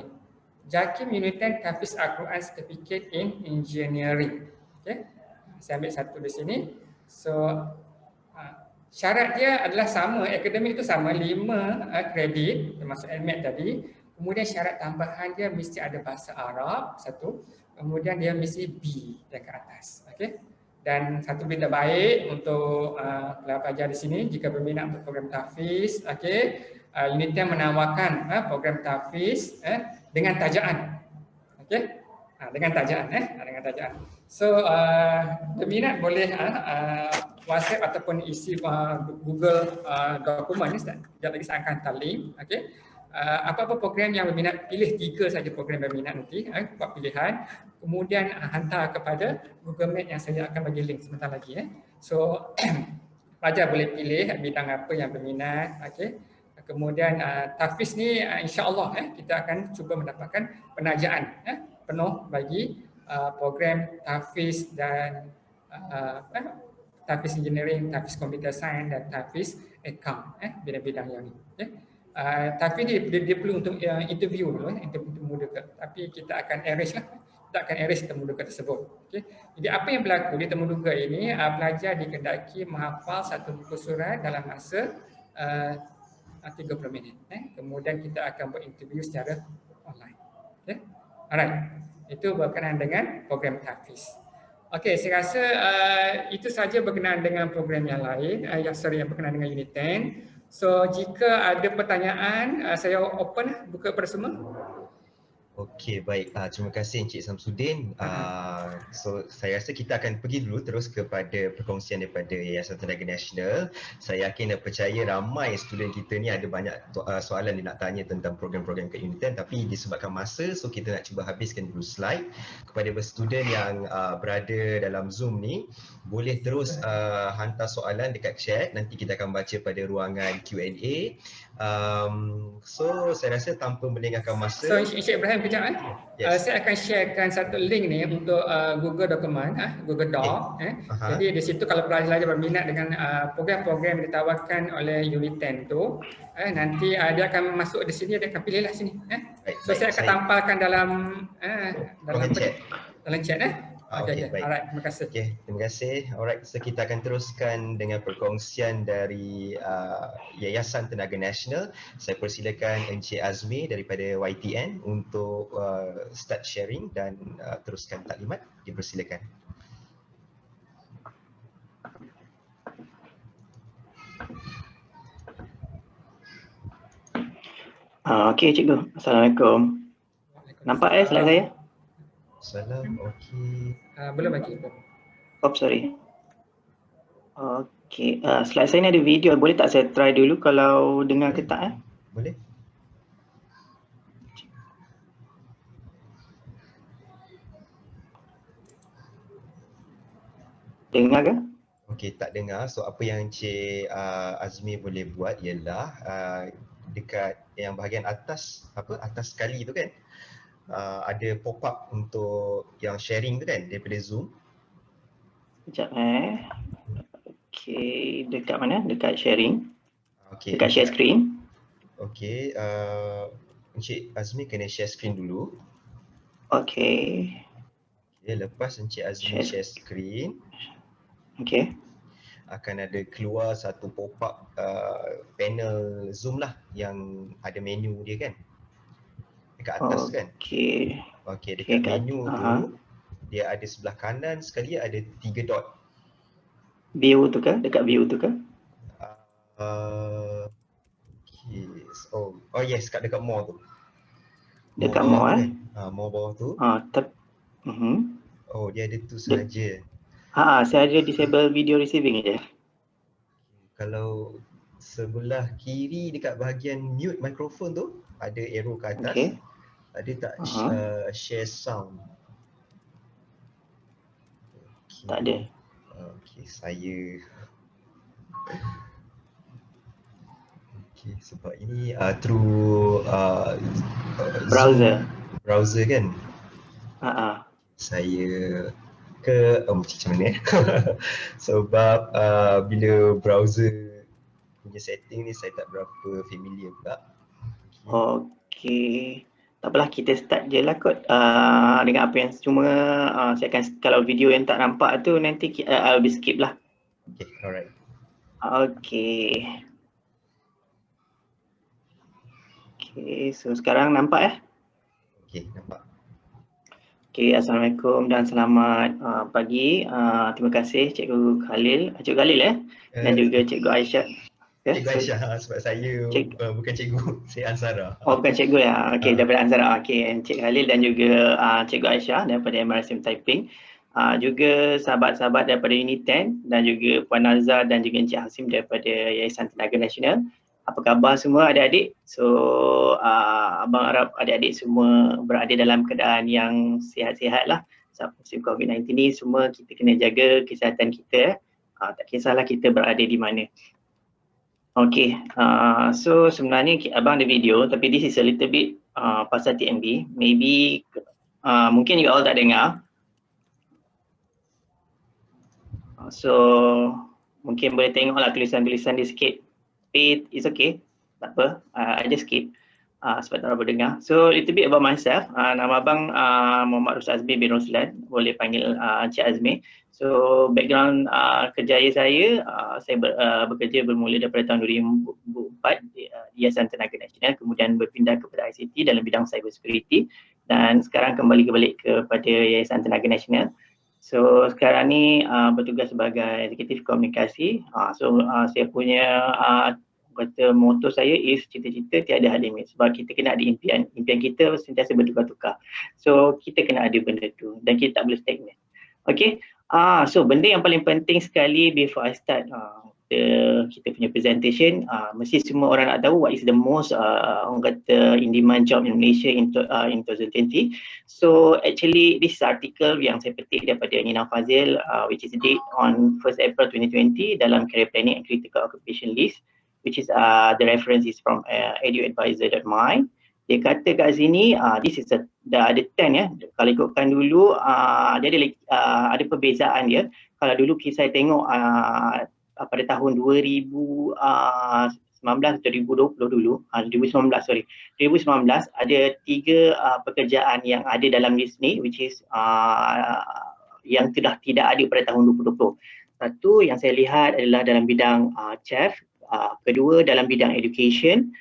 JAKIM Unit 10 Tahfiz Al-Quran Certificate in Engineering. Okay. Saya ambil satu di sini. So syarat dia adalah sama, akademik itu sama 5 kredit termasuk admit tadi. Kemudian syarat tambahan dia mesti ada bahasa Arab satu, kemudian dia mesti B dan ke atas. Okey. Dan satu berita baik untuk pelajar di sini jika berminat untuk program tahfiz, okey, Unit 10 menawarkan program tahfiz dengan tajaan. Okey. Dengan tajaan dengan tajaan. So berminat boleh WhatsApp ataupun isi Google dokumen ni, sekejap lagi saya akan hantar link. Okey. Apa-apa program yang berminat, pilih 3 saja program berminat nanti, buat pilihan, kemudian hantar kepada Google Meet yang saya akan bagi link sebentar lagi. So pelajar boleh pilih bidang apa yang berminat. Okay. Kemudian tahfiz ni insya-Allah kita akan cuba mendapatkan penajaan penuh bagi program tahfiz dan tahfiz engineering, tahfiz computer science dan tahfiz account, bidang-bidang yang ni. Okay. Tapi dia perlu untuk interview dulu, interview temu muka. Tapi kita akan arrange lah. Kita akan arrange temu muka tersebut. Okay. Jadi apa yang berlaku di temu muka ini, pelajar dikendaki menghafal satu buku surat dalam masa 30 minit. Kemudian kita akan buat interview secara online. Okay. Alright. Itu berkenaan dengan program tahfiz. Okey, saya rasa itu saja berkenaan dengan program yang lain, yang berkenaan dengan Unit 10. So jika ada pertanyaan, saya open buka pada semua. Okey, baik. Terima kasih Encik Samsudin. So saya rasa kita akan pergi dulu terus kepada perkongsian daripada Yayasan Tenaga Nasional. Saya yakin dan percaya ramai student kita ni ada banyak soalan dia nak tanya tentang program-program ke Unit 10, tapi disebabkan masa, so kita nak cuba habiskan dulu slide. Kepada student yang berada dalam Zoom ni, boleh terus hantar soalan dekat chat, nanti kita akan baca pada ruangan Q&A. So saya rasa tanpa melengahkan masa, so Encik Ibrahim kejap yes. Saya akan sharekan satu link ni untuk Google dokumen, Google Doc. Jadi di situ kalau pelajar berminat dengan program-program yang ditawarkan oleh Unit 10 tu, nanti dia akan masuk di sini, dia akan pilihlah sini. So saya akan tampalkan dalam chat. Okay, baik. Alright, terima kasih. Okay, terima kasih. Alright, so kita akan teruskan dengan perkongsian dari Yayasan Tenaga Nasional. Saya persilakan Encik Azmi daripada YTN untuk start sharing dan teruskan taklimat. Dipersilakan. Okey cikgu. Assalamualaikum. Nampak slide saya? Salam, okey. Belum lagi. Sorry. Okey, slide saya ni ada video. Boleh tak saya try dulu kalau dengar ke tak? Boleh. Dengar ke? Okey, tak dengar. So apa yang Encik Azmi boleh buat ialah dekat yang bahagian atas, atas sekali tu kan, ada pop-up untuk yang sharing tu kan daripada Zoom. Sekejap Okey, dekat mana? Dekat sharing. Okay. Dekat share screen. Okey, Encik Azmi kena share screen dulu. Okey. Okay, lepas Encik Azmi share screen, okey, akan ada keluar satu pop-up panel Zoom lah yang ada menu dia kan. Dekat atas kan? Okey. Okey, dekat menu tu dia ada sebelah kanan sekali ada 3 dot. View tu ke? Dekat view tu ke? Okay. Oh yes, dekat more tu. Dekat more more bawah tu. Oh, dia ada tu sahaja. Saya ada disable video receiving je. Kalau sebelah kiri dekat bahagian mute microphone tu ada arrow ke atas. Okay. Ada tak share sound? Okay. Tak ada. Okey, saya sebab ini through browser kan. Saya ke macam mana sebab bila browser punya setting ni saya tak berapa familiar pula. Okey. Tak apalah, kita start je lah kot dengan apa yang cuma saya akan, kalau video yang tak nampak tu nanti I'll be skip lah. Okay, alright. Okay. Okay, so sekarang nampak Okey, nampak. Okay, Assalamualaikum dan selamat pagi. Terima kasih Cikgu Khalil, dan juga Cikgu Aisyah. Cikgu Aisyah, sebab saya bukan cikgu, saya Ansara. Oh, bukan cikgu ya. Okey, daripada Ansara. Okey, Cik Khalil dan juga Cikgu Aisyah daripada MRSM Taiping. Juga sahabat-sahabat daripada Unit 10 dan juga Puan Nazar dan juga Encik Hasim daripada Yayasan Tenaga Nasional. Apa khabar semua adik-adik? So, abang harap adik-adik semua berada dalam keadaan yang sihat-sihat lah. Sebab musim COVID-19 ni semua kita kena jaga kesihatan kita. Tak kisahlah kita berada di mana. Okay, so sebenarnya abang ada video tapi this is a little bit pasal TMB. Maybe mungkin you all tak dengar. So mungkin boleh tengoklah tulisan-tulisan dia sikit. Tapi it's okay, tak apa, I just skip sebab tak apa dengar. So little bit about myself. Nama abang Muhammad Ruslan Azmi bin Ruslan, boleh panggil Encik Azmi. So background kerjaya saya bekerja bermula daripada tahun 2004 di Yayasan Tenaga Nasional, kemudian berpindah kepada ICT dalam bidang cyber security dan sekarang kembali kepada Yayasan Tenaga Nasional. So sekarang ni bertugas sebagai eksekutif komunikasi. Saya punya kata moto saya is cita-cita tiada had limit, sebab kita kena ada impian kita sentiasa bertukar-tukar. So kita kena ada benda tu dan kita tak boleh stagnant. Okay, so benda yang paling penting sekali before I start kita punya presentation, mesti semua orang nak tahu what is the most orang kata in demand job in Malaysia in 2020. So actually this article yang saya petik daripada Nina Fazil which is date on 1st April 2020 dalam Career Planning and Critical Occupation List, which is the reference is from eduadvisor.my. Dia kata kat sini this is dah ada 10 ya. Kalau ikutkan dulu dia ada perbezaan dia. Kalau dulu saya tengok pada tahun 2019 atau 2020 dulu, 2019 ada 3 pekerjaan yang ada dalam list ni, which is yang tidak ada pada tahun 2020. Satu yang saya lihat adalah dalam bidang chef, kedua dalam bidang education,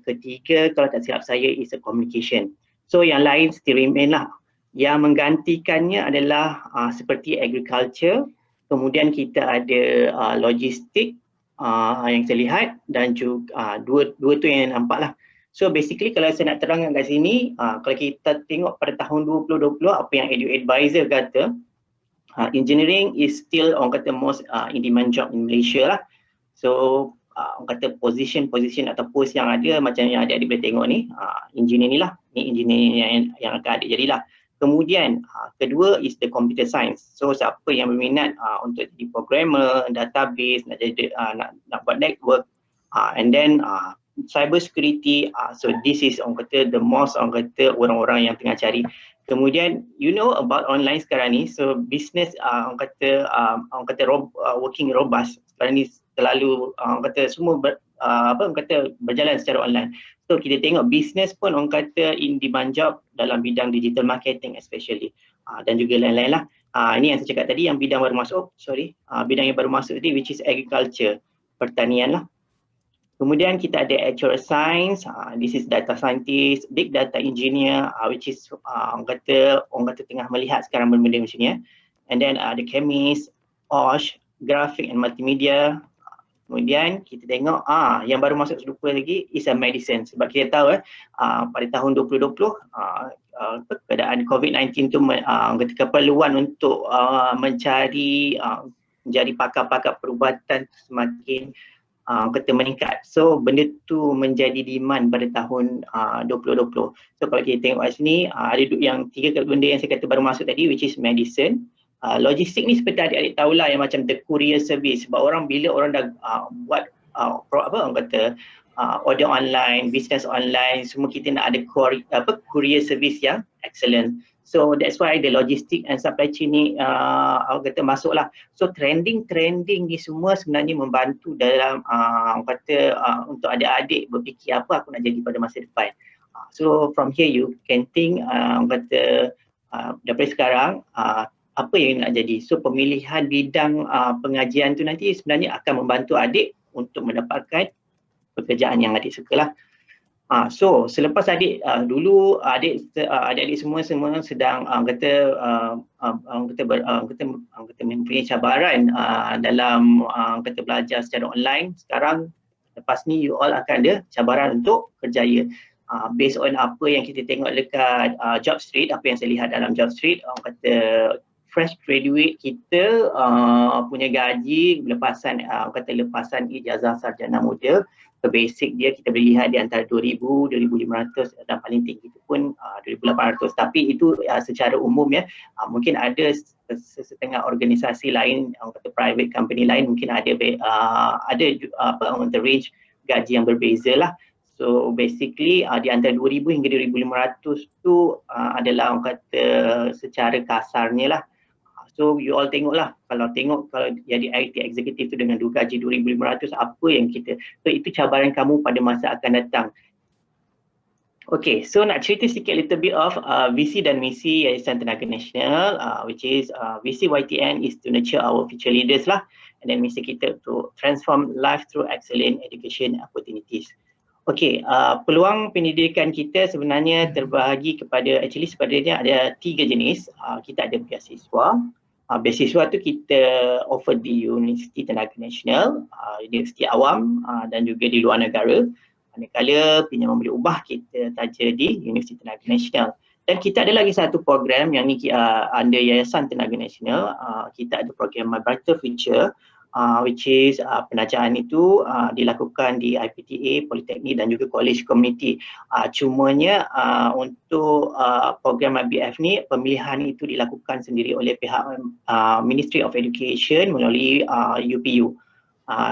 ketiga kalau tak silap saya is a communication. So yang lain still remain lah. Yang menggantikannya adalah seperti agriculture, kemudian kita ada logistik yang saya lihat dan juga dua tu yang nampak lah. So basically kalau saya nak terangkan kat sini, kalau kita tengok pada tahun 2020 apa yang EduAdvisor kata, engineering is still orang kata most in demand job in Malaysia lah. So orang kata position atau post yang ada macam yang adik-adik boleh tengok ni, engineer ni lah, ni engineer yang akan adik jadilah. Kemudian kedua is the computer science. So siapa yang berminat untuk jadi programmer, database, nak jadi nak buat network, and then cyber security, so this is orang kata the most orang kata orang-orang yang tengah cari. Kemudian you know about online sekarang ni, so business orang kata working robust sekarang ni selalu orang kata semua orang kata berjalan secara online. So kita tengok business pun orang kata in demand job dalam bidang digital marketing especially, dan juga lain-lain lah. Ini yang saya cakap tadi yang bidang baru masuk, bidang yang baru masuk tadi which is agriculture, pertanian lah. Kemudian kita ada actual science, this is data scientist, big data engineer, which is orang kata tengah melihat sekarang benda-benda macam ni. And then the chemist, OSH, graphic and multimedia. Kemudian kita tengok yang baru masuk serupa lagi is a medicine, sebab kita tahu pada tahun 2020 keadaan COVID-19 tu keperluan untuk mencari menjadi pakar-pakar perubatan semakin meningkat. So benda tu menjadi demand pada tahun 2020. So kalau kita tengok kat sini ada yang 3 benda yang saya kata baru masuk tadi, which is medicine. Logistik ni seperti adik-adik tahulah yang macam the courier service, sebab bila orang dah buat orang kata order online, business online, semua kita nak ada courier service yang excellent. So that's why the logistik and supply chain ni orang kata masuklah. So trending ni semua sebenarnya membantu dalam orang kata untuk adik-adik berfikir apa aku nak jadi pada masa depan. So from here you can think orang kata daripada sekarang apa yang nak jadi. So pemilihan bidang pengajian tu nanti sebenarnya akan membantu adik untuk mendapatkan pekerjaan yang adik sukalah. So selepas adik-adik semua sedang mempunyai cabaran dalam kata belajar secara online. Sekarang lepas ni you all akan ada cabaran untuk kerjaya. Based on apa yang kita tengok dekat JobStreet, apa yang saya lihat dalam JobStreet, orang kata fresh graduate kita punya gaji lepasan ijazah sarjana muda, ke basic dia kita boleh lihat di antara 2,000, 2,500 dan paling tinggi itu pun 2,800. Tapi itu secara umum ya, mungkin ada setengah organisasi lain, orang kata private company lain mungkin ada range gaji yang berbeza lah. So basically di antara 2,000 hingga 2,500 tu adalah orang kata secara kasarnya lah. So you all tengoklah, kalau jadi IT executive tu dengan gaji 2,500, apa yang so itu cabaran kamu pada masa akan datang. Okay, so nak cerita sikit little bit of visi dan misi Yayasan Tenaga Nasional, which is visi YTN is to nurture our future leaders lah, and then misi kita to transform life through excellent education opportunities. Okay, peluang pendidikan kita sebenarnya terbahagi sebenarnya ada 3 jenis. Kita ada beasiswa. Beasiswa tu kita offer di Universiti Tenaga Nasional, Universiti Awam dan juga di luar negara. Manakala pinjaman boleh ubah kita taja di Universiti Tenaga Nasional. Dan kita ada lagi satu program yang ni under Yayasan Tenaga Nasional. Kita ada program My Brighter Future, which is penajaan itu dilakukan di IPTA, Politeknik dan juga College Community. Cumanya untuk program IBF ni, pemilihan itu dilakukan sendiri oleh pihak Ministry of Education melalui UPU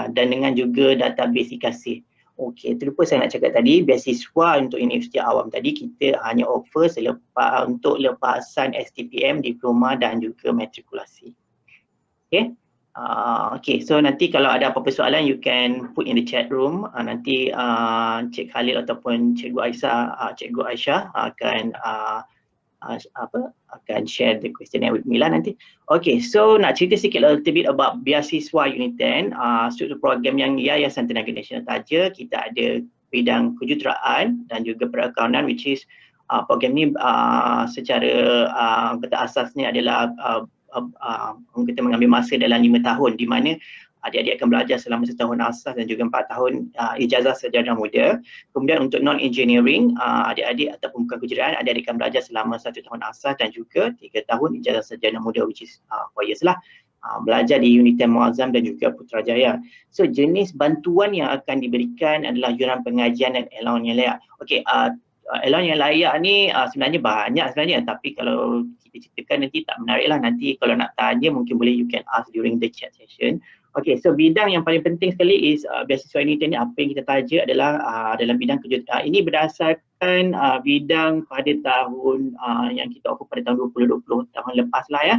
dan dengan juga database IKASih. Okey, terlupa saya nak cakap tadi, beasiswa untuk Universiti Awam tadi kita hanya offer untuk lepasan STPM, diploma dan juga matrikulasi. Okay. Okay, so nanti kalau ada apa-apa soalan you can put in the chat room. Nanti Cik Khalil ataupun Cikgu Aisyah akan akan share the questionnaire with me lah nanti. Okay, so nak cerita sikit a little bit about beasiswa Unit 10. Struktur program yang Yayasan Tenaga Nasional taja, kita ada bidang kejuruteraan dan juga perakaunan, which is program ni secara kata asasnya adalah kita mengambil masa dalam 5 tahun, di mana adik-adik akan belajar selama 1 tahun asas dan juga 4 tahun ijazah sarjana muda. Kemudian untuk non-engineering, adik-adik ataupun bukan kejuruteraan, adik-adik akan belajar selama 1 tahun asas dan juga 3 tahun ijazah sarjana muda, which is 4 years lah. Belajar di Unit 10 Muazzam dan juga Putrajaya. So jenis bantuan yang akan diberikan adalah yuran pengajian dan allowance yang layak. Okay, allowance yang layak ni sebenarnya banyak sebenarnya, tapi kalau kita ceritakan nanti tak menarik lah. Nanti kalau nak tanya mungkin boleh you can ask during the chat session. Okay, so bidang yang paling penting sekali is beasiswa ini apa yang kita taja adalah dalam bidang kejuruteraan. Ini berdasarkan bidang pada tahun yang kita offer pada tahun 2020, tahun lepas lah ya.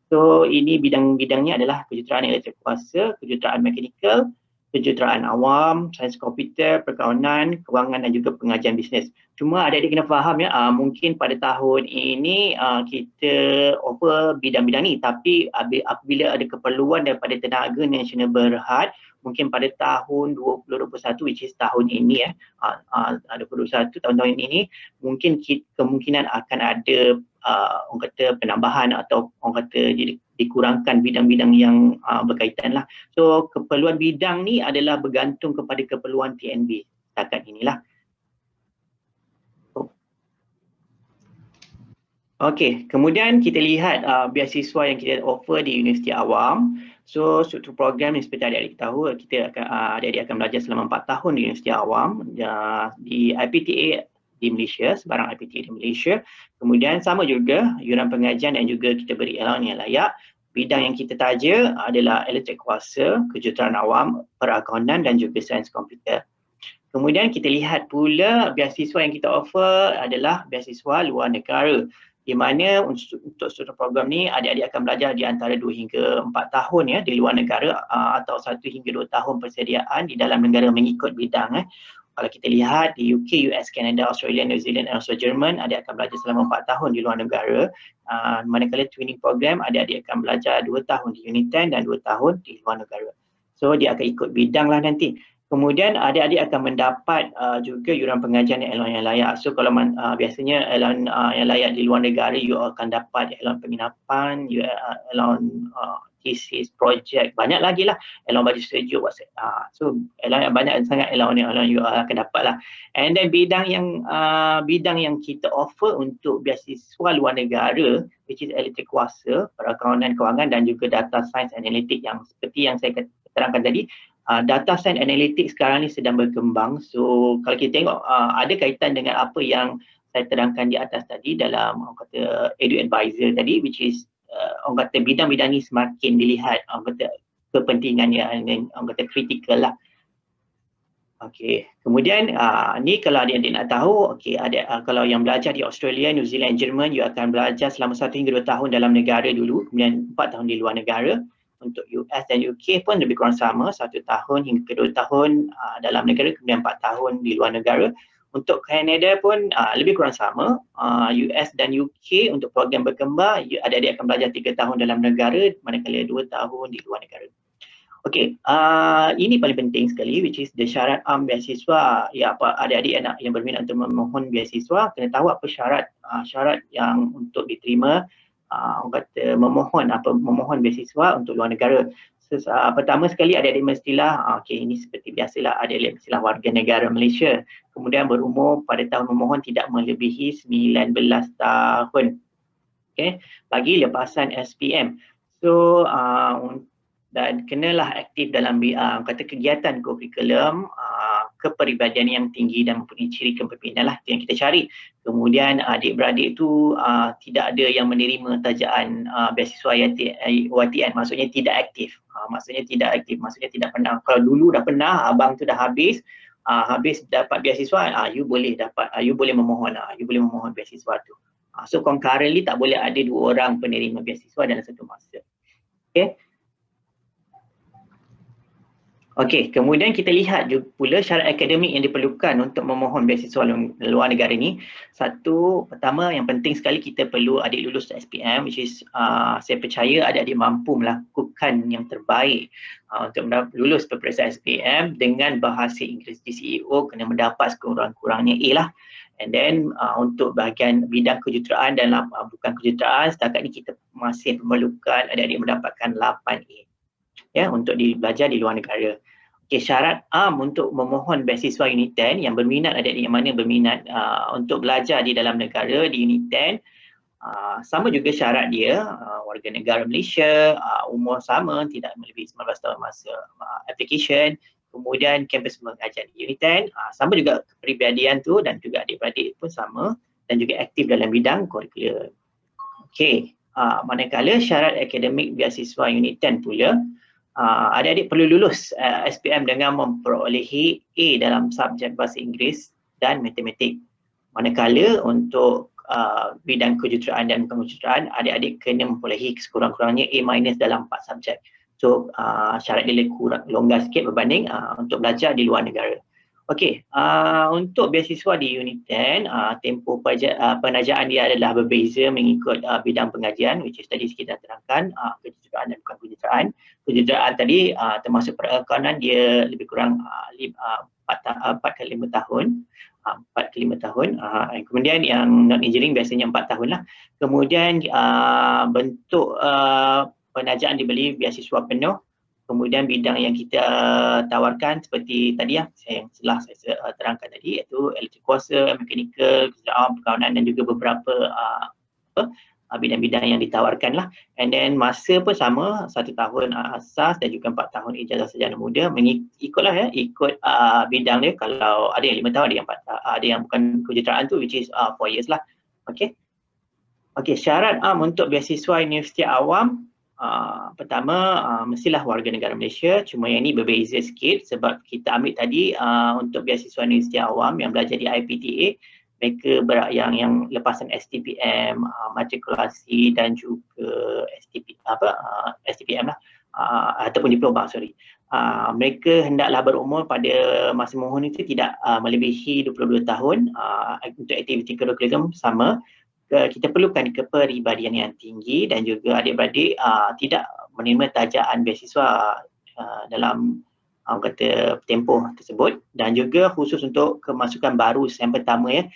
So ini bidang-bidangnya adalah kejuruteraan elektrik kuasa, kejuruteraan mekanikal, kejuruteraan awam, sains komputer, perkawanan, kewangan dan juga pengajian bisnes. Cuma adik-adik kena faham ya, mungkin pada tahun ini kita offer bidang-bidang ni, tapi apabila ada keperluan daripada Tenaga Nasional Berhad, mungkin pada tahun 2021, which is tahun ini 2021, tahun-tahun ini, mungkin kemungkinan akan ada orang kata penambahan atau orang kata dikurangkan bidang-bidang yang berkaitan lah. So keperluan bidang ni adalah bergantung kepada keperluan TNB setakat inilah. Okey, kemudian kita lihat beasiswa yang kita offer di Universiti Awam. So struktur program ni seperti adik-adik tahu, adik-adik akan belajar selama 4 tahun di Universiti Awam di IPTA di Malaysia, sebarang IPTA di Malaysia. Kemudian sama juga yuran pengajian dan juga kita beri allowance yang layak. Bidang yang kita taja adalah elektrik kuasa, kejuruteraan awam, perakaunan dan juga sains komputer. Kemudian kita lihat pula beasiswa yang kita offer adalah beasiswa luar negara, di mana untuk struktur program ni adik-adik akan belajar di antara 2 hingga 4 tahun ya di luar negara, atau 1 hingga 2 tahun persediaan di dalam negara mengikut bidang. Kalau kita lihat di UK, US, Canada, Australia, New Zealand dan Australia, Jerman, adik akan belajar selama 4 tahun di luar negara. Manakala twinning program, adik-adik akan belajar 2 tahun di Unit 10 dan 2 tahun di luar negara. So dia akan ikut bidang lah nanti. Kemudian adik-adik akan mendapat juga yuran pengajian dan allowance yang layak. So kalau biasanya allowance yang layak di luar negara, you akan dapat allowance penginapan, allowance thesis, project, banyak lagi lah, allowance baju sejuk, so allowance banyak sangat allowance you akan dapat lah. And then bidang yang kita offer untuk beasiswa luar negara, which is elektrik kuasa, perakaunan kewangan dan juga data science analytics, yang seperti yang saya terangkan tadi. Data science analytics sekarang ni sedang berkembang. So kalau kita tengok ada kaitan dengan apa yang saya terangkan di atas tadi dalam orang kata edu advisor tadi, which is orang kata bidang-bidang ni semakin dilihat orang kata kepentingannya dan orang kata kritikal lah. Okey, kemudian ni kalau adik-adik nak tahu, okey, kalau yang belajar di Australia, New Zealand, Jerman, you akan belajar selama 1 hingga 2 tahun dalam negara dulu, kemudian 4 tahun di luar negara. Untuk US dan UK pun lebih kurang sama, 1 tahun hingga 2 tahun dalam negara, kemudian 4 tahun di luar negara. Untuk Canada pun lebih kurang sama, US dan UK untuk program berkembang, adik-adik akan belajar 3 tahun dalam negara, manakala 2 tahun di luar negara. Okey, ini paling penting sekali, which is the syarat beasiswa. Ya, apa adik-adik yang berminat untuk memohon beasiswa, kena tahu apa syarat yang untuk diterima orang kata memohon beasiswa untuk luar negara. Pertama sekali adik-adik mestilah ini seperti biasalah, adik-adik mestilah warga negara Malaysia, kemudian berumur pada tahun memohon tidak melebihi 19 tahun. Okey, bagi lepasan SPM. So dan kenalah aktif dalam kata kegiatan kurikulum, kepribadian yang tinggi dan mempunyai ciri kepemimpinan lah, itu yang kita cari. Kemudian adik-beradik tu tidak ada yang menerima tajaan beasiswa YTN, maksudnya tidak aktif. Maksudnya tidak pernah. Kalau dulu dah pernah, abang tu dah habis dapat beasiswa, you boleh memohon beasiswa tu. So concurrently tak boleh ada 2 orang penerima beasiswa dalam satu masa. Okey. Okey, kemudian kita lihat juga pula syarat akademik yang diperlukan untuk memohon beasiswa luar negara ni. Satu, pertama yang penting sekali, kita perlu adik lulus SPM, which is saya percaya adik-adik mampu melakukan yang terbaik untuk lulus peperiksaan SPM dengan bahasa Inggeris GCEO, kena mendapat sekurang-kurangnya A lah. And then untuk bahagian bidang kejuruteraan dan bukan kejuruteraan, setakat ni kita masih memerlukan adik-adik mendapatkan 8A. Ya, untuk belajar di luar negara. Okey, syarat untuk memohon beasiswa Unit 10, yang berminat, adik-adik yang mana berminat untuk belajar di dalam negara di Unit 10, sama juga syarat dia, warga negara Malaysia, umur sama, tidak melebihi 19 tahun masa application, kemudian kampus pengajian di Unit 10, sama juga kepribadian tu dan juga adik-beradik pun sama, dan juga aktif dalam bidang kurikulum. Okey, manakala syarat akademik beasiswa Unit 10 pula, adik-adik perlu lulus SPM dengan memperolehi A dalam subjek bahasa Inggeris dan matematik. Manakala untuk bidang kejuruteraan dan bukan kejuruteraan, adik-adik kena memperolehi sekurang-kurangnya A- dalam 4 subjek. So syarat dia kurang longgar sikit berbanding untuk belajar di luar negara. Okey, untuk beasiswa di Unit 10, tempoh penajaan dia adalah berbeza mengikut bidang pengajian, which is tadi kita dah terangkan, kejuruteraan dan bukan kejuruteraan. Kejuruteraan tadi termasuk perakaunan, dia lebih kurang 4 ke 5 tahun. 4 ke 5 tahun. Kemudian yang non-engineering biasanya 4 tahun lah. Kemudian bentuk penajaan dibeli beasiswa penuh. Kemudian bidang yang kita tawarkan seperti tadi yang telah saya terangkan tadi, iaitu elektrik kuasa, mekanikal, kejuruteraan, perkawanan dan juga beberapa bidang-bidang yang ditawarkan lah. And then masa pun sama, 1 tahun asas dan juga 4 tahun ijazah sarjana muda, ikutlah ikut bidang dia. Kalau ada yang 5 tahun, ada yang bukan kejuruteraan tu, which is 4 years lah. Okey, syarat untuk beasiswa Universiti Awam, pertama mestilah warga negara Malaysia. Cuma yang ni berbeza sikit sebab kita ambil tadi untuk beasiswa Universiti Awam yang belajar di IPTA, mereka yang lepasan STPM, matrikulasi dan juga STPM lah, ataupun diploma, mereka hendaklah berumur pada masa mohon itu tidak melebihi 22 tahun. Untuk aktiviti kurikulum sama, kita perlukan kepribadian yang tinggi dan juga adik-beradik tidak menerima tajaan beasiswa dalam kata tempoh tersebut, dan juga khusus untuk kemasukan baru SEM pertama ya,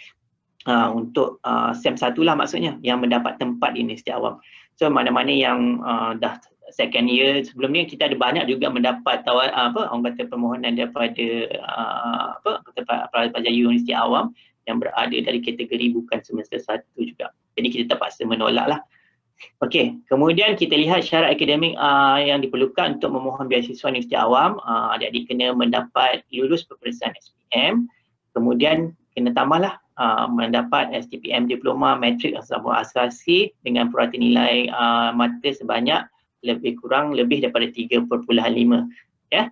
untuk SEM 1 lah maksudnya, yang mendapat tempat di Universiti Awam. So mana-mana yang dah second year sebelum ni, kita ada banyak juga mendapat orang kata permohonan daripada pelajar Universiti Awam yang berada dari kategori bukan semester 1 juga. Jadi kita terpaksa menolak lah. Okey, kemudian kita lihat syarat akademik yang diperlukan untuk memohon beasiswa Universiti Awam. Adik-adik kena mendapat lulus peperiksaan SPM, kemudian kena tambahlah mendapat STPM Diploma Matrik Sambung Asasi dengan purata nilai mata sebanyak lebih daripada 3.5 ya.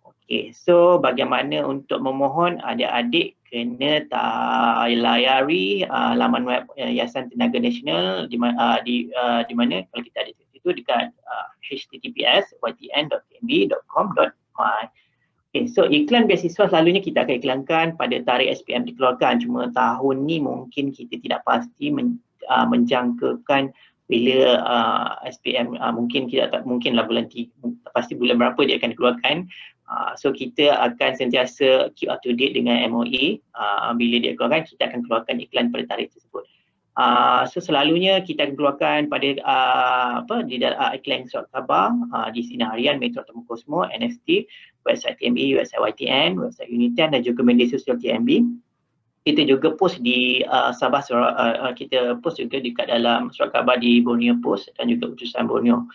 Okey, so bagaimana untuk memohon? Adik-adik kena layari laman web Yayasan Tenaga Nasional di mana kalau kita ada itu dekat https://ytn.tnb.com.my. Okay, so iklan beasiswa selalunya kita akan iklankan pada tarikh SPM dikeluarkan. Cuma tahun ni mungkin kita tidak pasti menjangkakan bila SPM, mungkin kita tak mungkinlah bulan 3, pasti bulan berapa dia akan dikeluarkan. So kita akan sentiasa keep up to date dengan MOE. Bila dia keluarkan, kita akan keluarkan iklan pada tarikh tersebut. So selalunya kita akan keluarkan pada di dalam iklan surat khabar di Sinar Harian, Metro Temu Kosmo, NST, website TMB, website YTN, website Uniten dan juga media sosial TMB. Kita juga post di Sabah, kita post juga dekat dalam surat khabar di Borneo Post dan juga Utusan Borneo.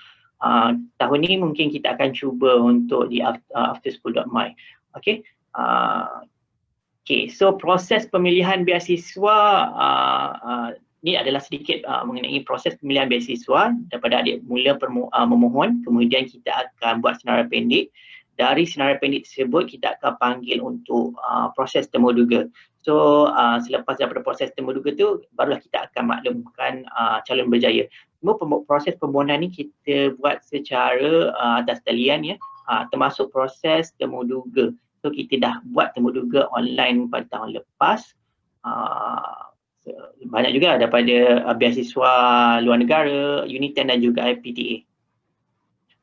Tahun ni mungkin kita akan cuba untuk di afterschool.my. Okay. Okay, so proses pemilihan beasiswa ni adalah sedikit mengenai proses pemilihan beasiswa daripada adik mula memohon, kemudian kita akan buat senarai pendek. Dari senarai pendek tersebut kita akan panggil untuk proses temuduga. So selepas daripada proses temuduga tu, barulah kita akan maklumkan calon berjaya. Semua proses permohonan ni kita buat secara atas talian ya, termasuk proses temuduga. So kita dah buat temuduga online pada tahun lepas. Banyak juga daripada beasiswa luar negara, Uniten dan juga IPTA.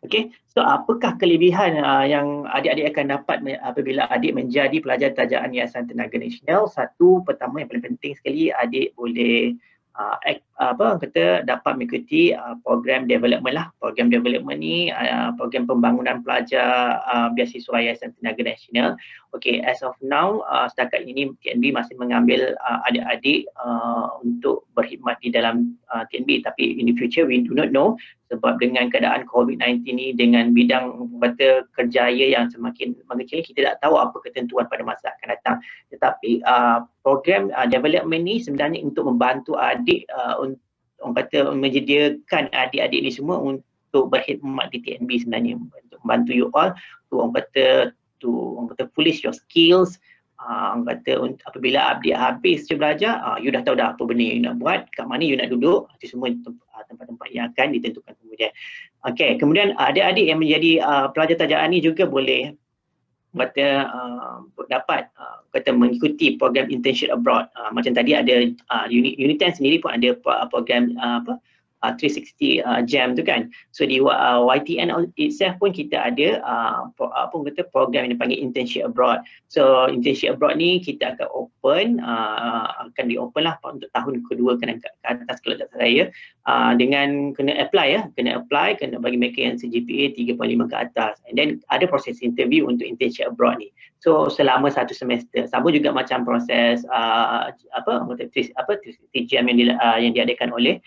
Okey, so apakah kelebihan yang adik-adik akan dapat apabila adik menjadi pelajar tajaan Yayasan Tenaga Nasional? Satu, pertama yang paling penting sekali, adik boleh dapat mengikuti program development lah. Program development ni program pembangunan pelajar beasiswa Yayasan Tenaga Nasional. Okay, as of now setakat ini TNB masih mengambil adik-adik untuk berkhidmat di dalam TNB, tapi in the future we do not know, sebab dengan keadaan COVID-19 ni, dengan bidang kata kerjaya yang semakin mengecil, kita tak tahu apa ketentuan pada masa akan datang. Tetapi program development ni sebenarnya untuk membantu adik orang kata menyediakan adik-adik ni semua untuk berkhidmat di TNB sebenarnya, untuk membantu you all to orang kata polish your skills. Orang kata apabila adik habis belajar, you dah tahu dah apa benda you nak buat, kat mana you nak duduk, itu semua tempat-tempat yang akan ditentukan kemudian. Okey, kemudian adik-adik yang menjadi pelajar tajaan ni juga boleh dapat mengikuti program internship abroad. Macam tadi ada Uniten sendiri pun ada program 360 jam tu kan. So di YTN itself pun kita ada program yang dipanggil internship abroad. So internship abroad ni kita akan open, akan di-open lah untuk tahun kedua ke atas kalau tak salah saya, dengan kena apply, kena bagi mereka yang CGPA 3.5 ke atas, and then ada proses interview untuk internship abroad ni. So selama 1 semester, sama juga macam proses 360 jam yang diadakan oleh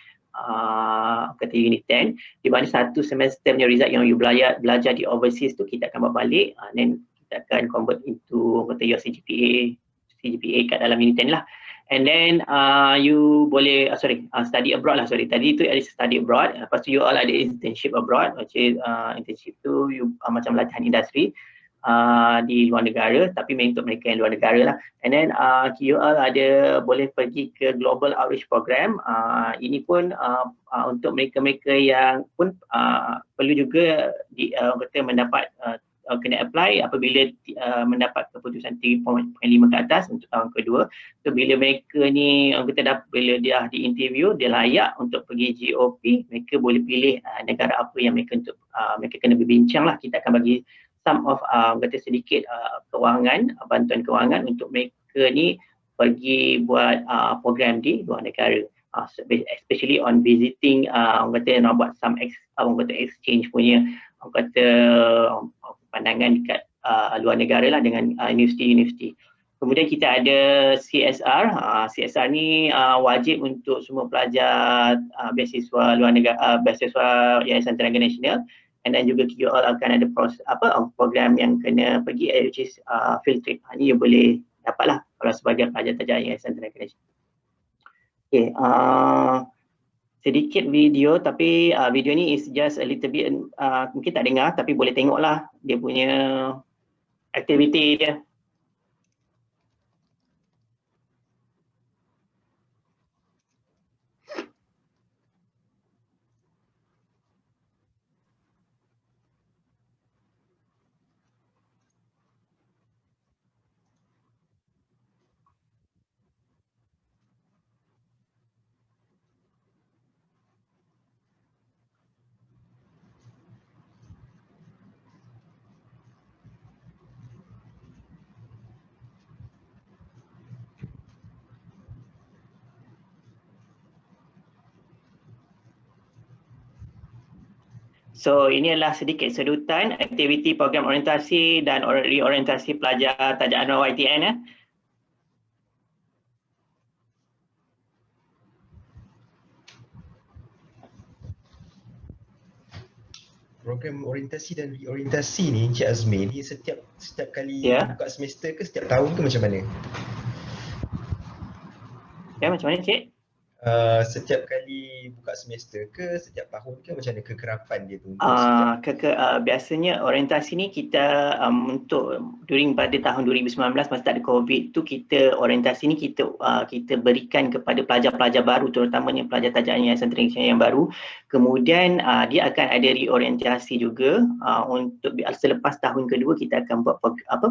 kata Uniten, di mana 1 semester punya result yang you belajar di overseas tu kita akan bawa balik, then kita akan convert into kata your CGPA kat dalam Uniten lah. And then you boleh study abroad lah, tadi tu ada study abroad, lepas tu you all ada internship abroad, which is internship tu you macam latihan industri di luar negara, tapi untuk mereka yang luar negara lah. And then you all ada boleh pergi ke Global Outreach Program. Ini pun untuk mereka-mereka yang pun perlu juga mendapat kena apply apabila mendapat keputusan 3.5 ke atas untuk tahun kedua. So bila mereka ni bila dia di interview, dia layak untuk pergi GOP, mereka boleh pilih negara apa yang mereka kena berbincang lah. Kita akan bagi some of kata sedikit kewangan, bantuan kewangan untuk mereka ni pergi buat program di luar negara, especially on visiting, orang kata nak buat some orang kata exchange punya, orang kata pandangan dekat luar negara lah dengan universiti-universiti. Kemudian kita ada CSR. CSR ni wajib untuk semua pelajar beasiswa luar negara, beasiswa Yayasan Tenaga Nasional, and then juga QL akan ada program yang kena pergi, which is field trip. Ini you boleh dapatlah kalau sebagai pelajar tajam Yayasan Tenaga Nasional. Okay, sedikit video, tapi video ni is just a little bit, mungkin tak dengar tapi boleh tengoklah dia punya aktiviti dia. So ini adalah sedikit sedutan aktiviti program orientasi dan reorientasi pelajar tajak anual YTN. Program orientasi dan reorientasi ni Encik Azmi ni setiap kali buka semester ke setiap tahun ke macam mana? Ya, macam mana Cik? Setiap kali buka semester ke setiap tahun ke macam mana kekerapan dia tu? Biasanya orientasi ni kita untuk during pada tahun 2019 masa tak ada COVID tu, kita orientasi ni kita berikan kepada pelajar-pelajar baru, terutamanya pelajar tajam Yayasan Tenaga yang baru. Kemudian dia akan ada reorientasi juga untuk selepas tahun kedua kita akan buat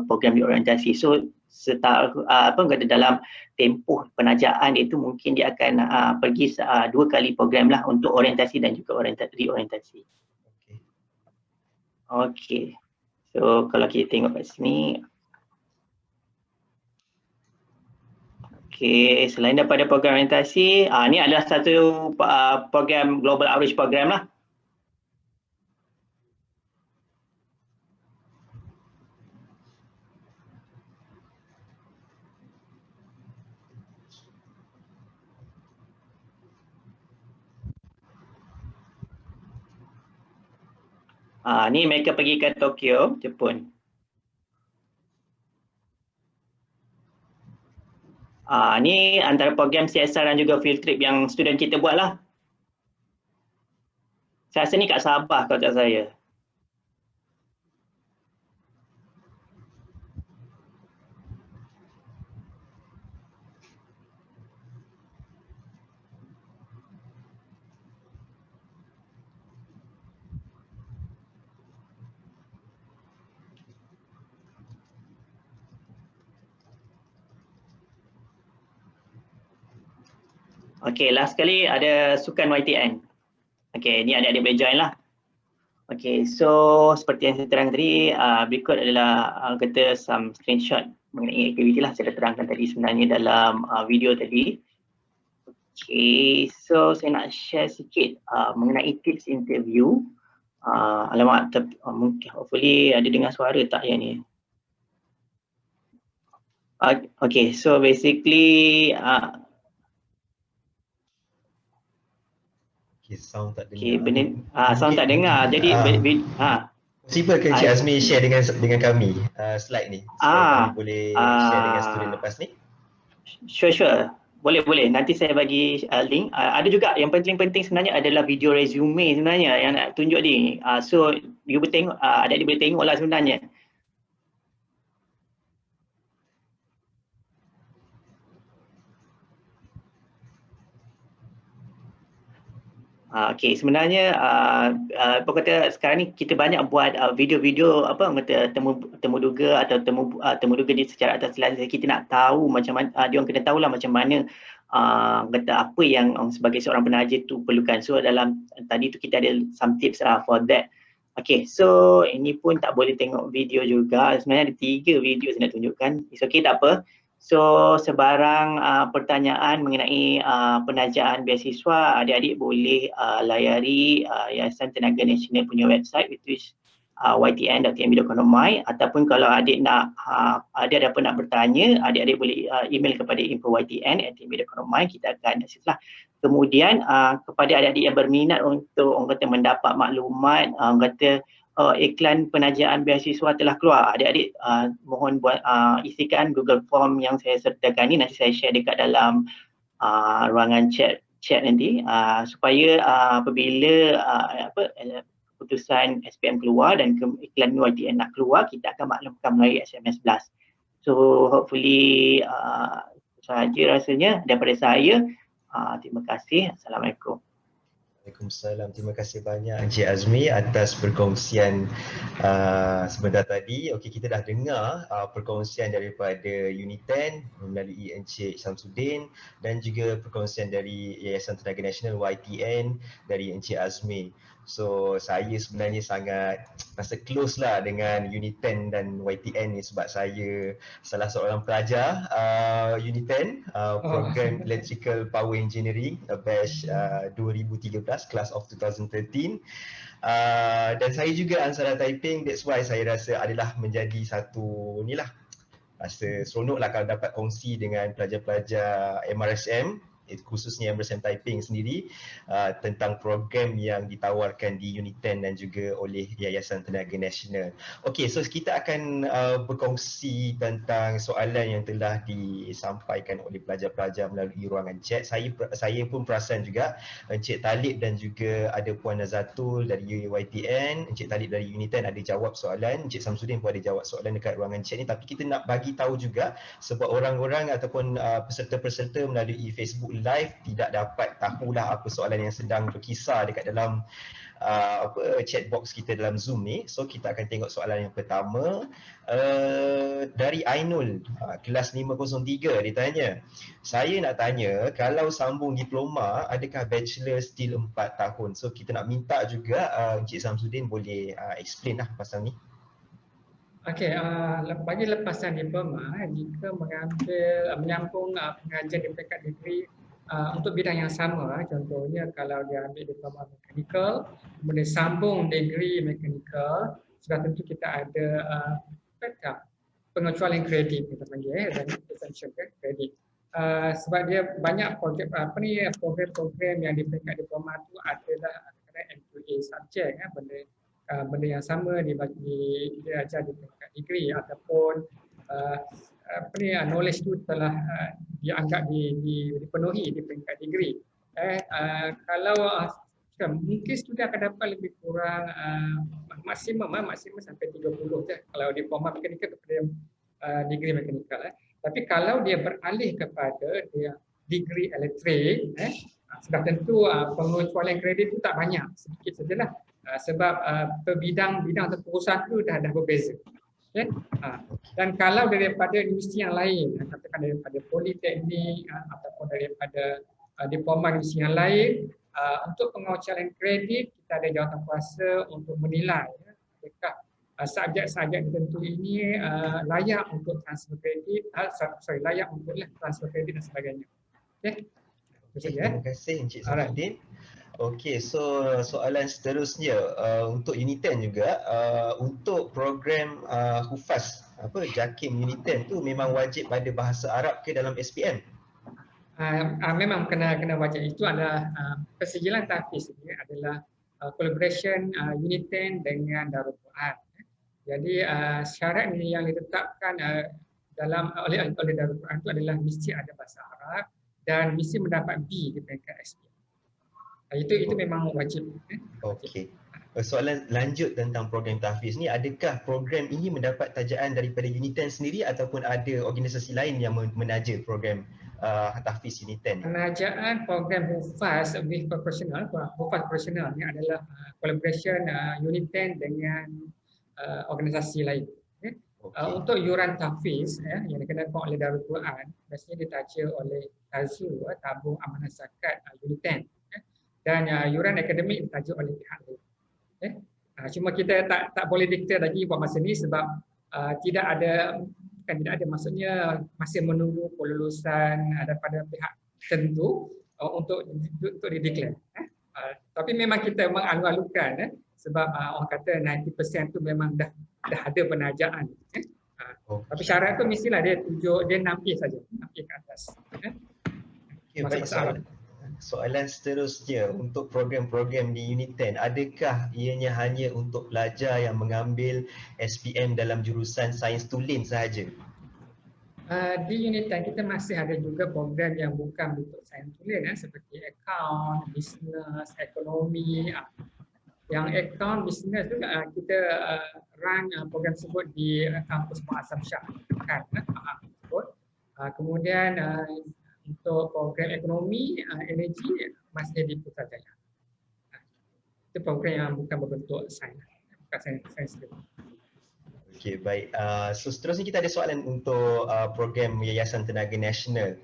program reorientasi. So dalam tempoh penajaan itu mungkin dia akan pergi 2 kali program lah untuk orientasi dan juga reorientasi. Okay. So kalau kita tengok kat sini. Okay, selain daripada program orientasi, ni adalah satu program Global Outreach Program lah. Ni mereka pergi ke Tokyo, Jepun. Ni antara program CSR dan juga field trip yang student kita buat lah. Saya rasa ni kat Sabah kalau tak saya. Okay, last sekali ada sukan YTN. Okay, ni adik-adik boleh join lah. Okay, so seperti yang saya terang tadi, berikut adalah kata some screenshot mengenai aktiviti lah saya dah terangkan tadi sebenarnya dalam video tadi. Okay, so saya nak share sikit mengenai tips interview. Alamak, mungkin hopefully ada dengar suara tak yang ni? Okay, so basically sound tak dengar. Sound tak dengar. Jadi possible ke Encik Azmi share dengan kami slide ni supaya kami boleh share dengan student lepas ni? Sure. Boleh. Nanti saya bagi link. Ada juga yang penting sebenarnya adalah video resume sebenarnya yang nak tunjuk ni. So you boleh tengok, adik-adik boleh tengoklah sebenarnya. Okay, sebenarnya apa kata sekarang ni kita banyak buat video-video kata temu duga atau temu duga di secara atas layar. Kita nak tahu macam mana dia orang kena tahulah macam mana kata apa yang sebagai seorang penaja tu perlukan. So dalam tadi tu kita ada some tips for that. Okay, so ini pun tak boleh tengok video juga. Sebenarnya ada 3 video saya nak tunjukkan. It's okay, tak apa. So sebarang pertanyaan mengenai penajaan beasiswa, adik-adik boleh layari Yayasan Tenaga Nasional punya website, which is ytn.tnb.com.my, ataupun kalau adik nak ada apa nak bertanya, adik-adik boleh email kepada info@ytn.tnb.com.my, kita akan assist lah. Kemudian kepada adik-adik yang berminat untuk orang kata mendapat maklumat, orang kata iklan penajaan beasiswa telah keluar, adik-adik mohon buat isikan Google Form yang saya sertakan ni, nanti saya share dekat dalam ruangan chat nanti, supaya apabila keputusan SPM keluar dan iklan YTN nak keluar, kita akan maklumkan melalui SMS Blast. So hopefully itu sahaja rasanya daripada saya. Terima kasih. Assalamualaikum. Waalaikumsalam. Terima kasih banyak Encik Azmi atas perkongsian sebentar tadi. Okey, kita dah dengar perkongsian daripada Uniten melalui Encik Samsudin dan juga perkongsian dari Yayasan Tenaga Nasional YTN dari Encik Azmi. So saya sebenarnya sangat rasa close lah dengan Uniten dan YTN ni sebab saya salah seorang pelajar Uniten, program Electrical Power Engineering batch 2013, class of 2013. Dan saya juga Ansara Taiping, that's why saya rasa adalah menjadi satu ni lah, rasa seronok lah kalau dapat kongsi dengan pelajar-pelajar MRSM, khususnya MRSM Taiping sendiri, tentang program yang ditawarkan di Uniten dan juga oleh Yayasan Tenaga Nasional. Okey, so kita akan berkongsi tentang soalan yang telah disampaikan oleh pelajar-pelajar melalui ruangan chat. Saya pun perasan juga Encik Talib dan juga ada Puan Nazatul dari YTN, Encik Talib dari Uniten ada jawab soalan, Encik Samsudin pun ada jawab soalan dekat ruangan chat ni, tapi kita nak bagi tahu juga sebab orang-orang ataupun peserta-peserta melalui Facebook Live tidak dapat tahulah apa soalan yang sedang berkisar dekat dalam chat box kita dalam Zoom ni. So kita akan tengok soalan yang pertama dari Ainul, kelas 503. Dia tanya, saya nak tanya kalau sambung diploma adakah bachelor still 4 tahun? So kita nak minta juga Encik Samsudin boleh explain lah pasal ni. Okey, bagi lepasan diploma, jika menyambung pengajian di peringkat degree untuk bidang yang sama, contohnya kalau dia ambil diploma mechanical, kemudian sambung degree mechanical, sudah tentu kita ada pengecualian kredit, kita panggil dan essential kredit. Sebab dia banyak program-program yang di peringkat diploma itu adalah M2A subjek, benda yang sama diajar di peringkat degree, ataupun knowledge itu telah dianggap dipenuhi di peringkat degree. Kalau mungkin student akan dapat lebih kurang maksimum sampai 30 je kalau diploma mechanical kepada degree mechanical. Tapi kalau dia beralih kepada dia degree elektrik, sudah tentu pengecualian kredit itu tak banyak, sedikit sajalah, sebab bidang atau perusahaan itu dah berbeza. Okay. Dan kalau daripada universiti yang lain, katakan daripada politeknik ataupun daripada diploma universiti yang lain, untuk pengecualian kredit kita ada jawatankuasa untuk menilai adakah subjek-subjek tertentu ini layak untuk transfer kredit, layak untuk transfer kredit dan sebagainya. Okay. Terima kasih Encik Samsudin. Okey, so soalan seterusnya untuk Uniten juga, untuk program Hufaz JAKIM Uniten tu memang wajib pada bahasa Arab ke dalam SPM? Memang kena wajib. Itu adalah persijilan tahfiz ini adalah collaboration Uniten dengan Darul Quran. Jadi syarat ini yang ditetapkan oleh Darul Quran itu adalah mesti ada bahasa Arab dan mesti mendapat B di peringkat SPM. Itu memang wajib. Okey. Soalan lanjut tentang program tahfiz ni, adakah program ini mendapat tajaan daripada Uniten sendiri ataupun ada organisasi lain yang menaja program tahfiz Uniten? Penajaan program Hufaz profesional ni adalah collaboration Uniten dengan organisasi lain. Okay. Untuk yuran tahfiz yang dikenakan oleh Darul Quran, biasanya ditaja oleh TAZU, Tabung Amanah Zakat Uniten. Dan yuran akademik ditaja oleh pihak lain. Cuma kita tak boleh diktir lagi buat masa ni sebab tidak ada maksudnya masih menunggu kelulusan daripada pihak tertentu untuk dideklar. Tapi memang kita mengalu-alukan sebab orang kata 90% tu memang dah ada penajaan. Tapi syarat tu mestilah dia 6A saja, 6A ke atas. Okay, baik. Soalan seterusnya, untuk program-program di Unit 10, adakah ianya hanya untuk pelajar yang mengambil SPM dalam jurusan sains tulen sahaja? Di Unit 10 kita masih ada juga program yang bukan bentuk sains tulen seperti account, business, ekonomi. Yang account, business tu kita run program tersebut di kampus Muazzam Shah. Kemudian untuk program ekonomi, energi masih di Putrajaya. Itu program yang bukan berbentuk sains, bukan sains. Okey, baik. So seterusnya kita ada soalan untuk program Yayasan Tenaga Nasional.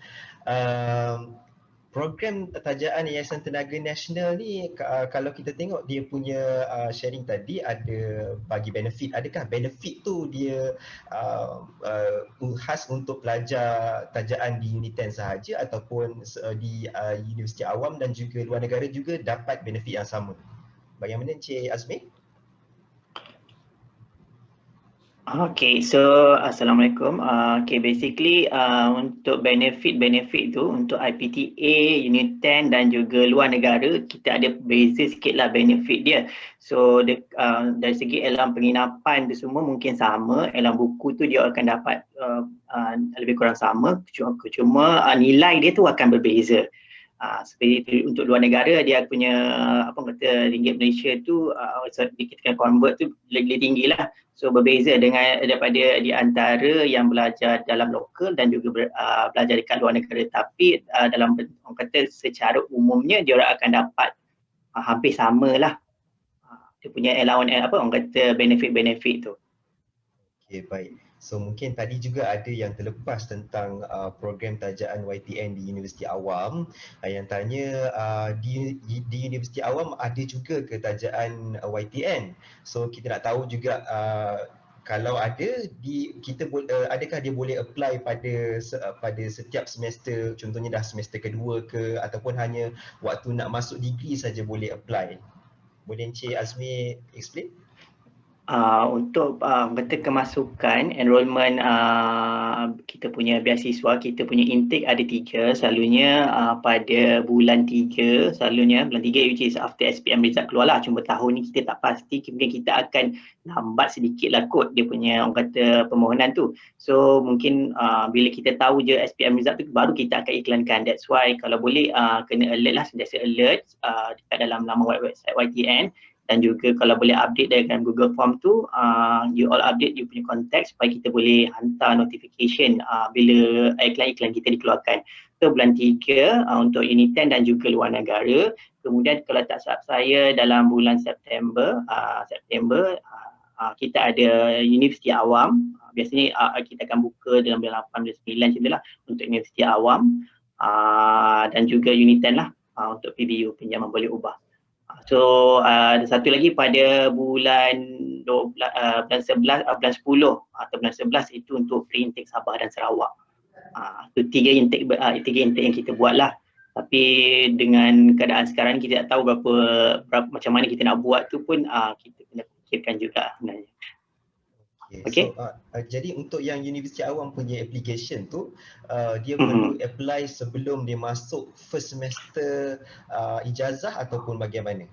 Program tajaan Yayasan Tenaga Nasional ni kalau kita tengok dia punya sharing tadi ada bagi benefit. Adakah benefit tu dia khas untuk pelajar tajaan di Unit 10 sahaja ataupun di universiti awam dan juga luar negara juga dapat benefit yang sama? Bagaimana Encik Azmi? Okay, so Assalamualaikum. Okay, basically untuk benefit tu untuk IPTA, Unit 10 dan juga luar negara, kita ada beza sikit lah benefit dia. So dari segi elang penginapan tu semua mungkin sama, elang buku tu dia akan dapat lebih kurang sama, cuma nilai dia tu akan berbeza. Seperti itu untuk luar negara dia punya ringgit Malaysia tu kita kena convert tu lebih tinggi lah. So berbeza daripada di antara yang belajar dalam lokal dan juga belajar dekat luar negara, tapi dalam orang kata secara umumnya dia orang akan dapat hampir sama lah dia punya allowance orang kata benefit tu. Okey, baik. So mungkin tadi juga ada yang terlepas tentang program tajaan YTN di Universiti Awam. Yang tanya di Universiti Awam ada juga ke tajaan YTN? So kita nak tahu juga kalau ada adakah dia boleh apply pada setiap semester, contohnya dah semester kedua ke, ataupun hanya waktu nak masuk degree saja boleh apply? Boleh Encik Azmi explain? Untuk kata kemasukan enrolment kita punya beasiswa, kita punya intake ada 3 selalunya pada bulan 3 which is after SPM result keluar lah. Cuma tahun ni kita tak pasti, kemudian kita akan lambat sedikit lah kot dia punya orang kata permohonan tu. So mungkin bila kita tahu je SPM result tu baru kita akan iklankan. That's why kalau boleh kena alert lah, sentiasa alert dekat dalam laman website YTN. Dan juga kalau boleh update dengan Google Form tu, you all update you punya contact supaya kita boleh hantar notification bila iklan-iklan kita dikeluarkan. So bulan 3 untuk Unit 10 dan juga luar negara. Kemudian kalau tak silap saya dalam bulan September kita ada Universiti Awam. Biasanya kita akan buka dalam bulan 8, bulan 9 macam tu lah untuk Universiti Awam dan juga Unit 10 lah untuk PBU, pinjaman boleh ubah. So ada satu lagi pada bulan 10 atau bulan 11 itu untuk free intake Sabah dan Sarawak. Itu 3 intake yang kita buat lah. Tapi dengan keadaan sekarang kita tak tahu berapa macam mana kita nak buat tu pun kita kena fikirkan juga sebenarnya. Okay. So, jadi untuk yang Universiti Awam punya application tu dia perlu apply sebelum dia masuk first semester ijazah ataupun bagaimana?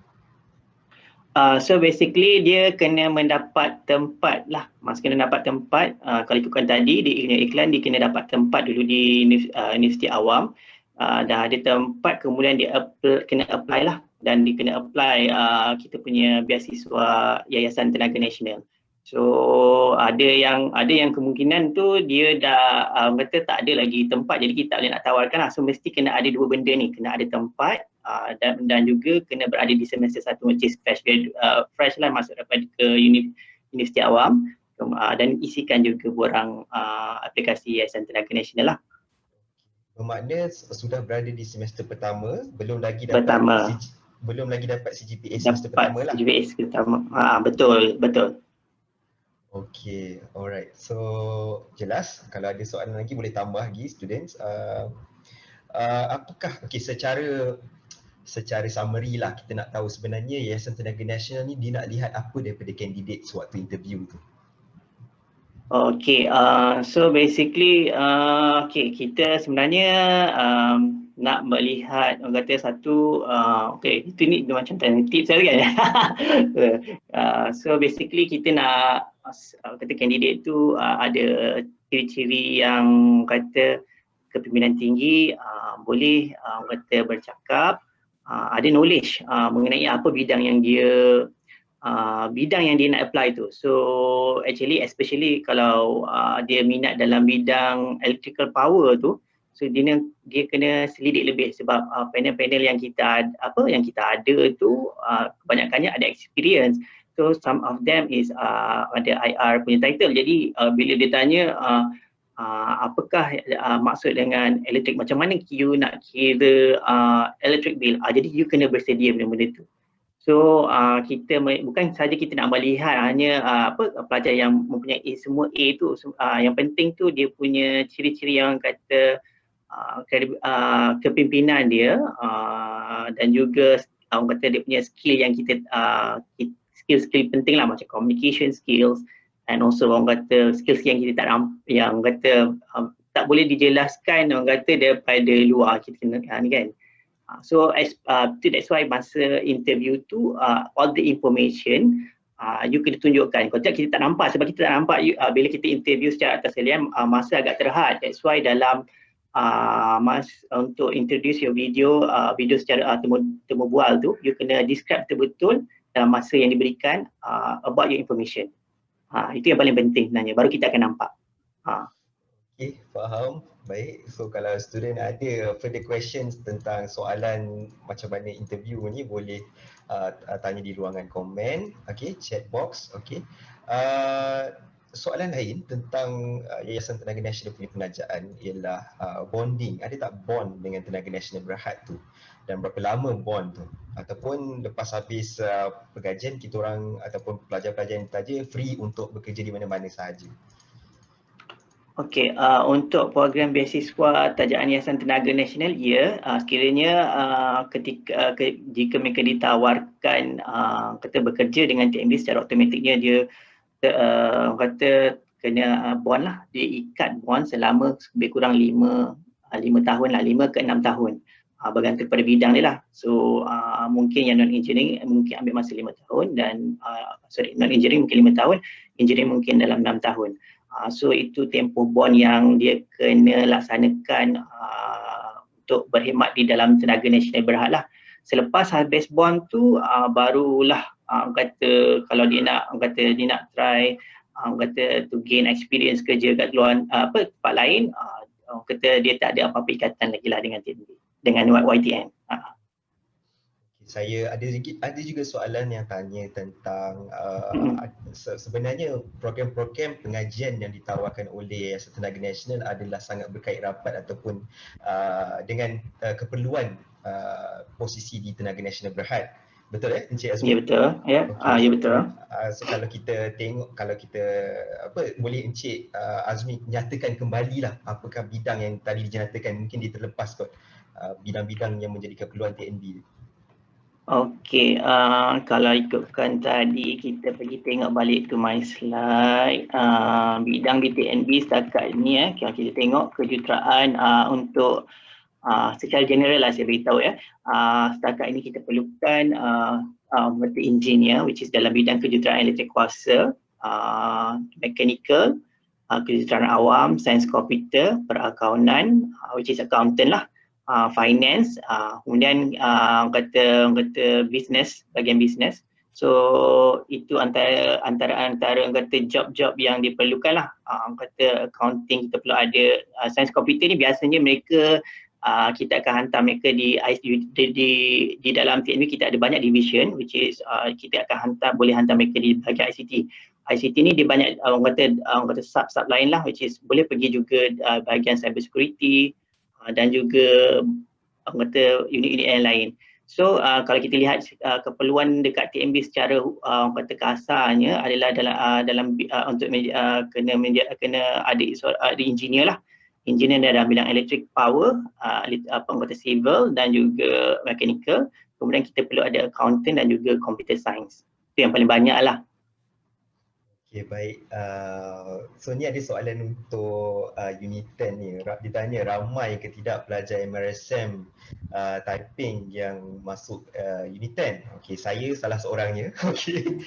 So basically dia kena mendapat tempat lah. Kena dapat tempat. Kalau ikutkan tadi di iklan dia kena dapat tempat dulu di Universiti Awam. Dah ada tempat, kemudian dia kena apply lah, dan dia kena apply kita punya beasiswa Yayasan Tenaga Nasional. So ada yang kemungkinan tu dia dah kata tak ada lagi tempat, jadi kita tak boleh nak tawarkan lah. So mesti kena ada 2 benda ni, kena ada tempat dan juga kena berada di semester 1 which is fresh lah masuk daripada ke Universiti Awam, dan isikan juga borang aplikasi Yayasan Tenaga Nasional lah. Bermakna sudah berada di semester pertama, belum lagi dapat belum lagi dapat CGPA semester Dapat pertama lah. CGPA semester pertama. Betul, betul. Okay, alright. So jelas. Kalau ada soalan lagi boleh tambah lagi students. Apakah secara summary lah, kita nak tahu sebenarnya Yayasan Tenaga Nasional ni dia nak lihat apa daripada candidate sewaktu interview tu? Okay, so basically kita sebenarnya nak melihat orang kata satu itu ni macam tips lah kan. So basically kita nak kata candidate tu ada ciri-ciri yang kata kepimpinan tinggi, boleh kata bercakap, ada knowledge mengenai apa bidang yang dia nak apply tu. So actually especially kalau dia minat dalam bidang electrical power tu, so dia kena selidik lebih sebab panel-panel yang kita ada tu kebanyakannya ada experience. So some of them is ada IR punya title. Jadi bila dia tanya apakah maksud dengan elektrik, macam mana you nak kira electric bill, jadi you kena bersedia benda-benda tu. So kita bukan saja kita nak melihat hanya pelajar yang mempunyai semua A tu, yang penting tu dia punya ciri-ciri yang kata kepimpinan dia, dan juga orang kata dia punya skill yang kita skill penting lah, macam communication skills, and also orang kata skills yang kita yang kata tak boleh dijelaskan orang kata daripada luar kita kena ni kan. So that's why masa interview tu all the information you kena tunjukkan. Kalau tak kita tak nampak, sebab kita tak nampak bila kita interview secara atas talian masa agak terhad. That's why dalam untuk introduce your video secara temu bual tu, you kena describe betul dalam masa yang diberikan about your information. Itu yang paling penting sebenarnya, baru kita akan nampak. Okay, faham. Baik, so kalau student ada further questions tentang soalan macam mana interview ni, boleh tanya di ruangan komen, okay, chat box, okay. Soalan lain tentang Yayasan Tenaga Nasional punya penajaan ialah bonding. Ada tak bond dengan Tenaga Nasional Berhad tu? Dan berapa lama bond tu? Ataupun lepas habis pengajian kita orang ataupun pelajar-pelajar yang ditaja free untuk bekerja di mana-mana sahaja? Okey, untuk program beasiswa tajaan Yayasan Tenaga Nasional, sekiranya jika mereka ditawarkan kata bekerja dengan TNB, secara automatiknya dia kata kena bond lah, dia ikat bond selama lebih kurang 5 tahun lah, 5 ke 6 tahun. Bergantung pada bidang dia lah. So mungkin yang non-engineering mungkin ambil masa 5 tahun dan non-engineering mungkin 5 tahun, engineering mungkin dalam 6 tahun. So itu tempoh bond yang dia kena laksanakan untuk berkhidmat di dalam Tenaga Nasional Berhad lah. Selepas habis bond tu barulah kata kalau dia nak try kata to gain experience kerja kat luar tempat lain, kata dia tak ada apa-apa ikatan lagi lah dengan TNB, dengan YTN. Saya ada juga soalan yang tanya tentang sebenarnya program-program pengajian yang ditawarkan oleh Yayasan Tenaga Nasional adalah sangat berkait rapat ataupun dengan keperluan posisi di Tenaga Nasional Berhad. Betul Encik Azmi? Ya betul. Ya. Okay. Ya betul. So kalau kita tengok, boleh Encik Azmi nyatakan kembalilah apakah bidang yang tadi dinyatakan, mungkin dia terlepas kot bidang-bidang yang menjadi keperluan TNB. Okey, kalau ikutkan tadi kita pergi tengok balik to my slide, bidang di TNB setakat ni kalau kita tengok kejuruteraan untuk secara general lah saya beritahu setakat ini kita perlukan engineer, which is dalam bidang kejuruteraan elektrik kuasa, mechanical, kejuruteraan awam, sains komputer, perakaunan, which is accountant lah, finance, kemudian kata business, bahagian business. So itu antara kata job-job yang diperlukan lah. Kata accounting kita perlu ada, sains komputer ni biasanya mereka kita akan hantar mereka di dalam TNB. Kita ada banyak division, which is kita akan boleh hantar mereka di bahagian ICT. ICT ni dia banyak orang kata sub lain lah, which is boleh pergi juga bahagian cyber security dan juga orang kata unit-unit yang lain. So kalau kita lihat keperluan dekat TMB secara kata kasarnya adalah dalam untuk kena ada engineer lah. Engineer dalam bidang electric power, anggota civil dan juga mechanical. Kemudian kita perlu ada accountant dan juga computer science. Itu yang paling banyak lah. Okay, baik. So ni ada soalan untuk Unit 10 ni. Ditanya ramai ke tidak pelajar MRSM typing yang masuk Unit 10? Okay, saya salah seorangnya. Okay.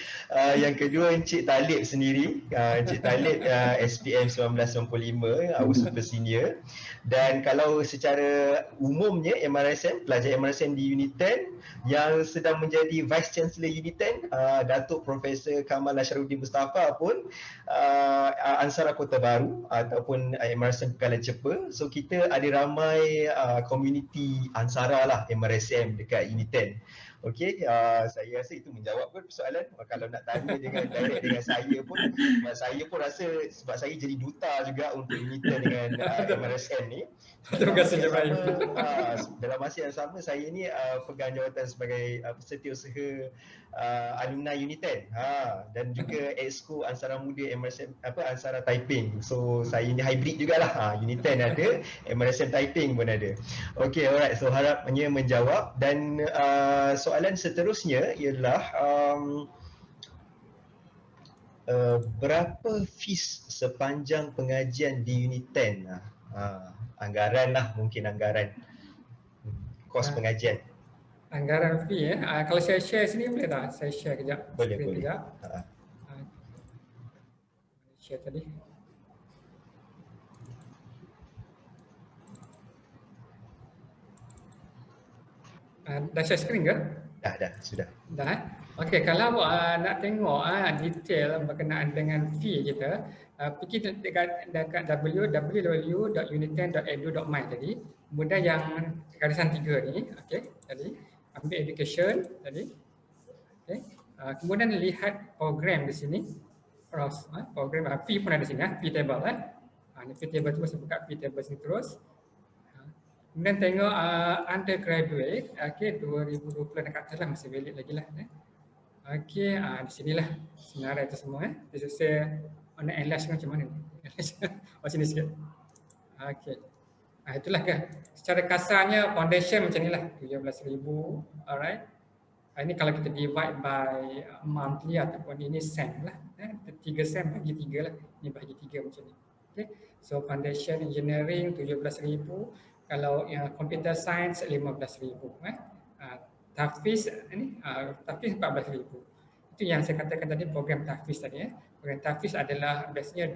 Yang kedua Encik Talib sendiri. Encik Talib SPM 1995, our super senior. Dan kalau secara umumnya MRSM, pelajar MRSM di Unit 10 yang sedang menjadi Vice Chancellor Unit 10, Datuk Profesor Kamal Asharuddin Mustafa pun Ansara Kota Baru ataupun MRSM Pekala Cepa. So kita ada ramai community Ansara lah MRSM dekat Unit 10. Okey, saya rasa itu menjawab pun persoalan. Kalau nak tanya dengan direct dengan saya pun rasa sebab saya jadi duta juga untuk Unit 10 dengan MRSM ni. Terima kasih Jemaah. Dalam masa yang sama saya ni pegang jawatan sebagai setiausaha alumni Unit 10 dan juga exco Ansara Muda MRSM Ansara Typing. So saya ni hybrid jugalah. Unit 10 ada, MRSM Typing pun ada. Okey, alright. So harapnya menjawab. Dan soalan seterusnya ialah berapa fees sepanjang pengajian di Unit 10? Anggaran lah, mungkin anggaran kos pengajian. Anggaran fee kalau saya share sini boleh tak? Saya share kejap. Boleh. Kejap. Share tadi. Dah share screen ke? Dah, sudah. Dah. Okey, kalau nak tengok detail berkenaan dengan fee kita, pergi dekat www.unit10.edu.my tadi. Kemudian yang garisan 3 ni, okey, tadi ambil education tadi. Okey. Kemudian lihat program di sini. Program fee pun ada sini fee table Ni fee table tu saya buka fee table sini terus. Kemudian tengok undergraduate, okey 2020 dekat atas lah, masih valid lagi lah. Okey, di sinilah senarai itu semua. This is on enlarge macam mana ni? Sini sikit. Okey. Itulah kan. Secara kasarnya foundation macam inilah 17,000. Alright. Ini kalau kita divide by monthly ataupun ini sem lah. 3 sem bagi 3 lah. Ini bagi 3 macam ni. Okay. So foundation engineering 17,000. Kalau computer science 15,000. Tahfiz ni tahfiz 14,000. Itu yang saya katakan tadi program tahfiz tadi. Program tahfiz adalah biasanya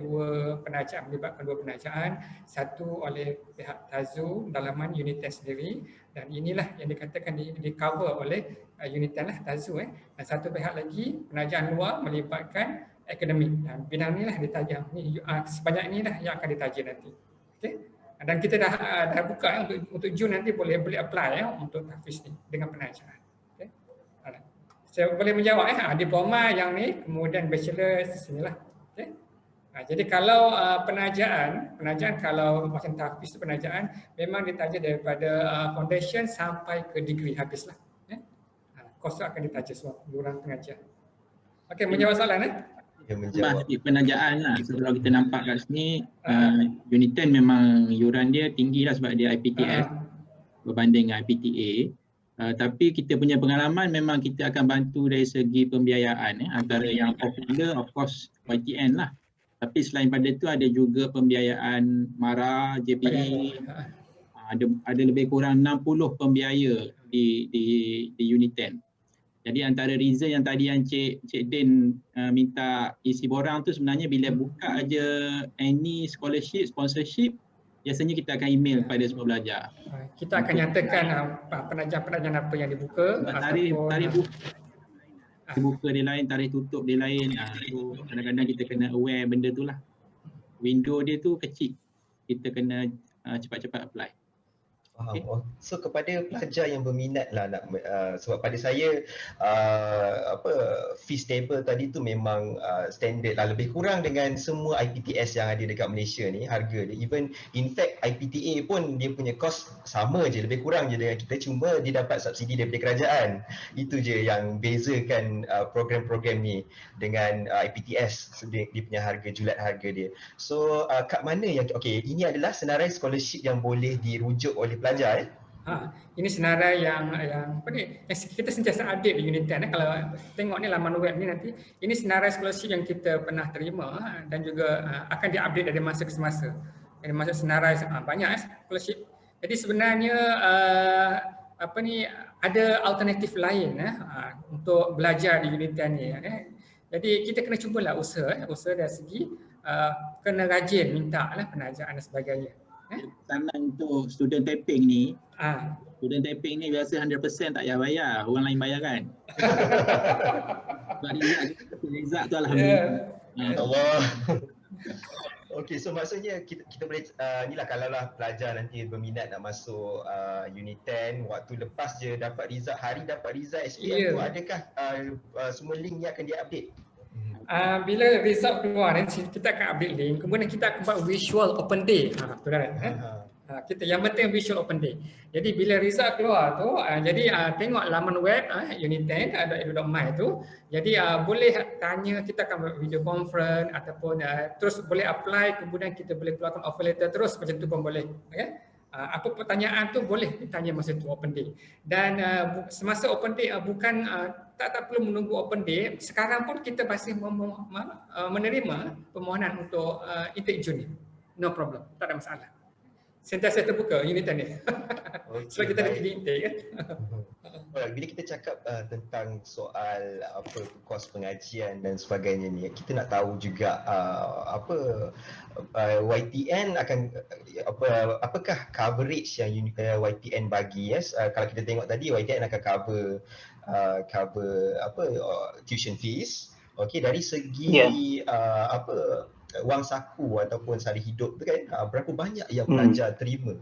melibatkan dua penajaan, satu oleh pihak TAZU dalaman Unit 10 sendiri, dan inilah yang dikatakan di cover oleh Unit 10 lah TAZU dan satu pihak lagi penajaan luar melibatkan akademik. Dan bidang inilah ditaja. Sebanyak inilah yang akan ditaja nanti. Okey. Dan kita dah buka untuk Jun nanti boleh apply untuk tahfiz ni dengan penajaan. Okey. Saya boleh menjawab diploma yang ni, kemudian bachelor sinilah. Okey. Jadi kalau penajaan kalau macam tahfiz penajaan memang ditaja daripada foundation sampai ke degree habislah. Kos akan ditaja semua diorang pengajian. Okey, menjawab soalan penajaan lah. So, kalau kita nampak kat sini Unit 10 memang yuran dia tinggi lah sebab dia IPTS berbanding dengan IPTA. Tapi kita punya pengalaman memang kita akan bantu dari segi pembiayaan antara yang popular of course YTN lah. Tapi selain pada itu ada juga pembiayaan MARA, JPE. Ada lebih kurang 60 pembiaya di Unit 10. Jadi antara reason yang tadi yang Cik Din minta isi borang tu sebenarnya bila buka aja any scholarship, sponsorship, biasanya kita akan email kepada semua pelajar. Kita akan nyatakan penajaan apa yang dibuka. Tarikh buka dia lain, tarikh tutup dia lain. So kadang-kadang kita kena aware benda tu lah. Window dia tu kecil. Kita kena cepat-cepat apply. Faham. Oh, so kepada pelajar yang berminat lah nak sebab pada saya fee stable tadi tu memang standard lah, lebih kurang dengan semua IPTS yang ada dekat Malaysia ni harga dia. Even in fact IPTA pun dia punya cost sama je, lebih kurang je dengan kita, cuma dia dapat subsidi daripada kerajaan. Itu je yang bezakan program-program ni dengan IPTS, dia punya harga, julat harga dia. So kat mana yang ini adalah senarai scholarship yang boleh dirujuk oleh pelajar ini senarai yang apa ni, yang kita sentiasa update di Unit 10. Kalau tengok ni laman web ni nanti, ini senarai scholarship yang kita pernah terima dan juga akan diupdate dari masa ke semasa. Dari masa senarai banyak scholarship. Jadi sebenarnya ada alternatif lain untuk belajar di Unit 10 ni. Jadi kita kena cubalah usaha dari segi kena rajin minta lah penajaan dan sebagainya. Pesanan untuk student tapping ni, student tapping ni biasa 100% tak payah bayar, orang lain bayar kan. Sebab result tu alhamdulillah. Allah. Okey, so maksudnya kita boleh inilah kalaulah pelajar nanti berminat nak masuk Unit 10, waktu lepas je dapat result, hari dapat result SPM tu, adakah semua link ni akan di-update? Bila result keluar nanti kita akan update link, kemudian kita akan buat visual open day. Kita yang penting visual open day. Jadi bila result keluar tu, tengok laman web unit10.edu.my tu. Jadi boleh tanya, kita akan buat video conference ataupun terus boleh apply, kemudian kita boleh keluarkan offer letter terus, macam tu pun boleh. Apa pertanyaan tu boleh ditanya masa tu open day. Dan semasa open day bukan tak perlu menunggu open day. Sekarang pun kita masih menerima permohonan untuk intake junior. No problem, tak ada masalah. Sentiasa terbuka unit ni. Sebab kita ada 3 intake kan. Bila kita cakap tentang soal kos pengajian dan sebagainya ni, kita nak tahu juga YTN akan apakah coverage yang YTN bagi. Kalau kita tengok tadi, YTN akan cover tuition fees. Dari segi wang saku ataupun sara hidup tu kan, berapa banyak yang pelajar terima?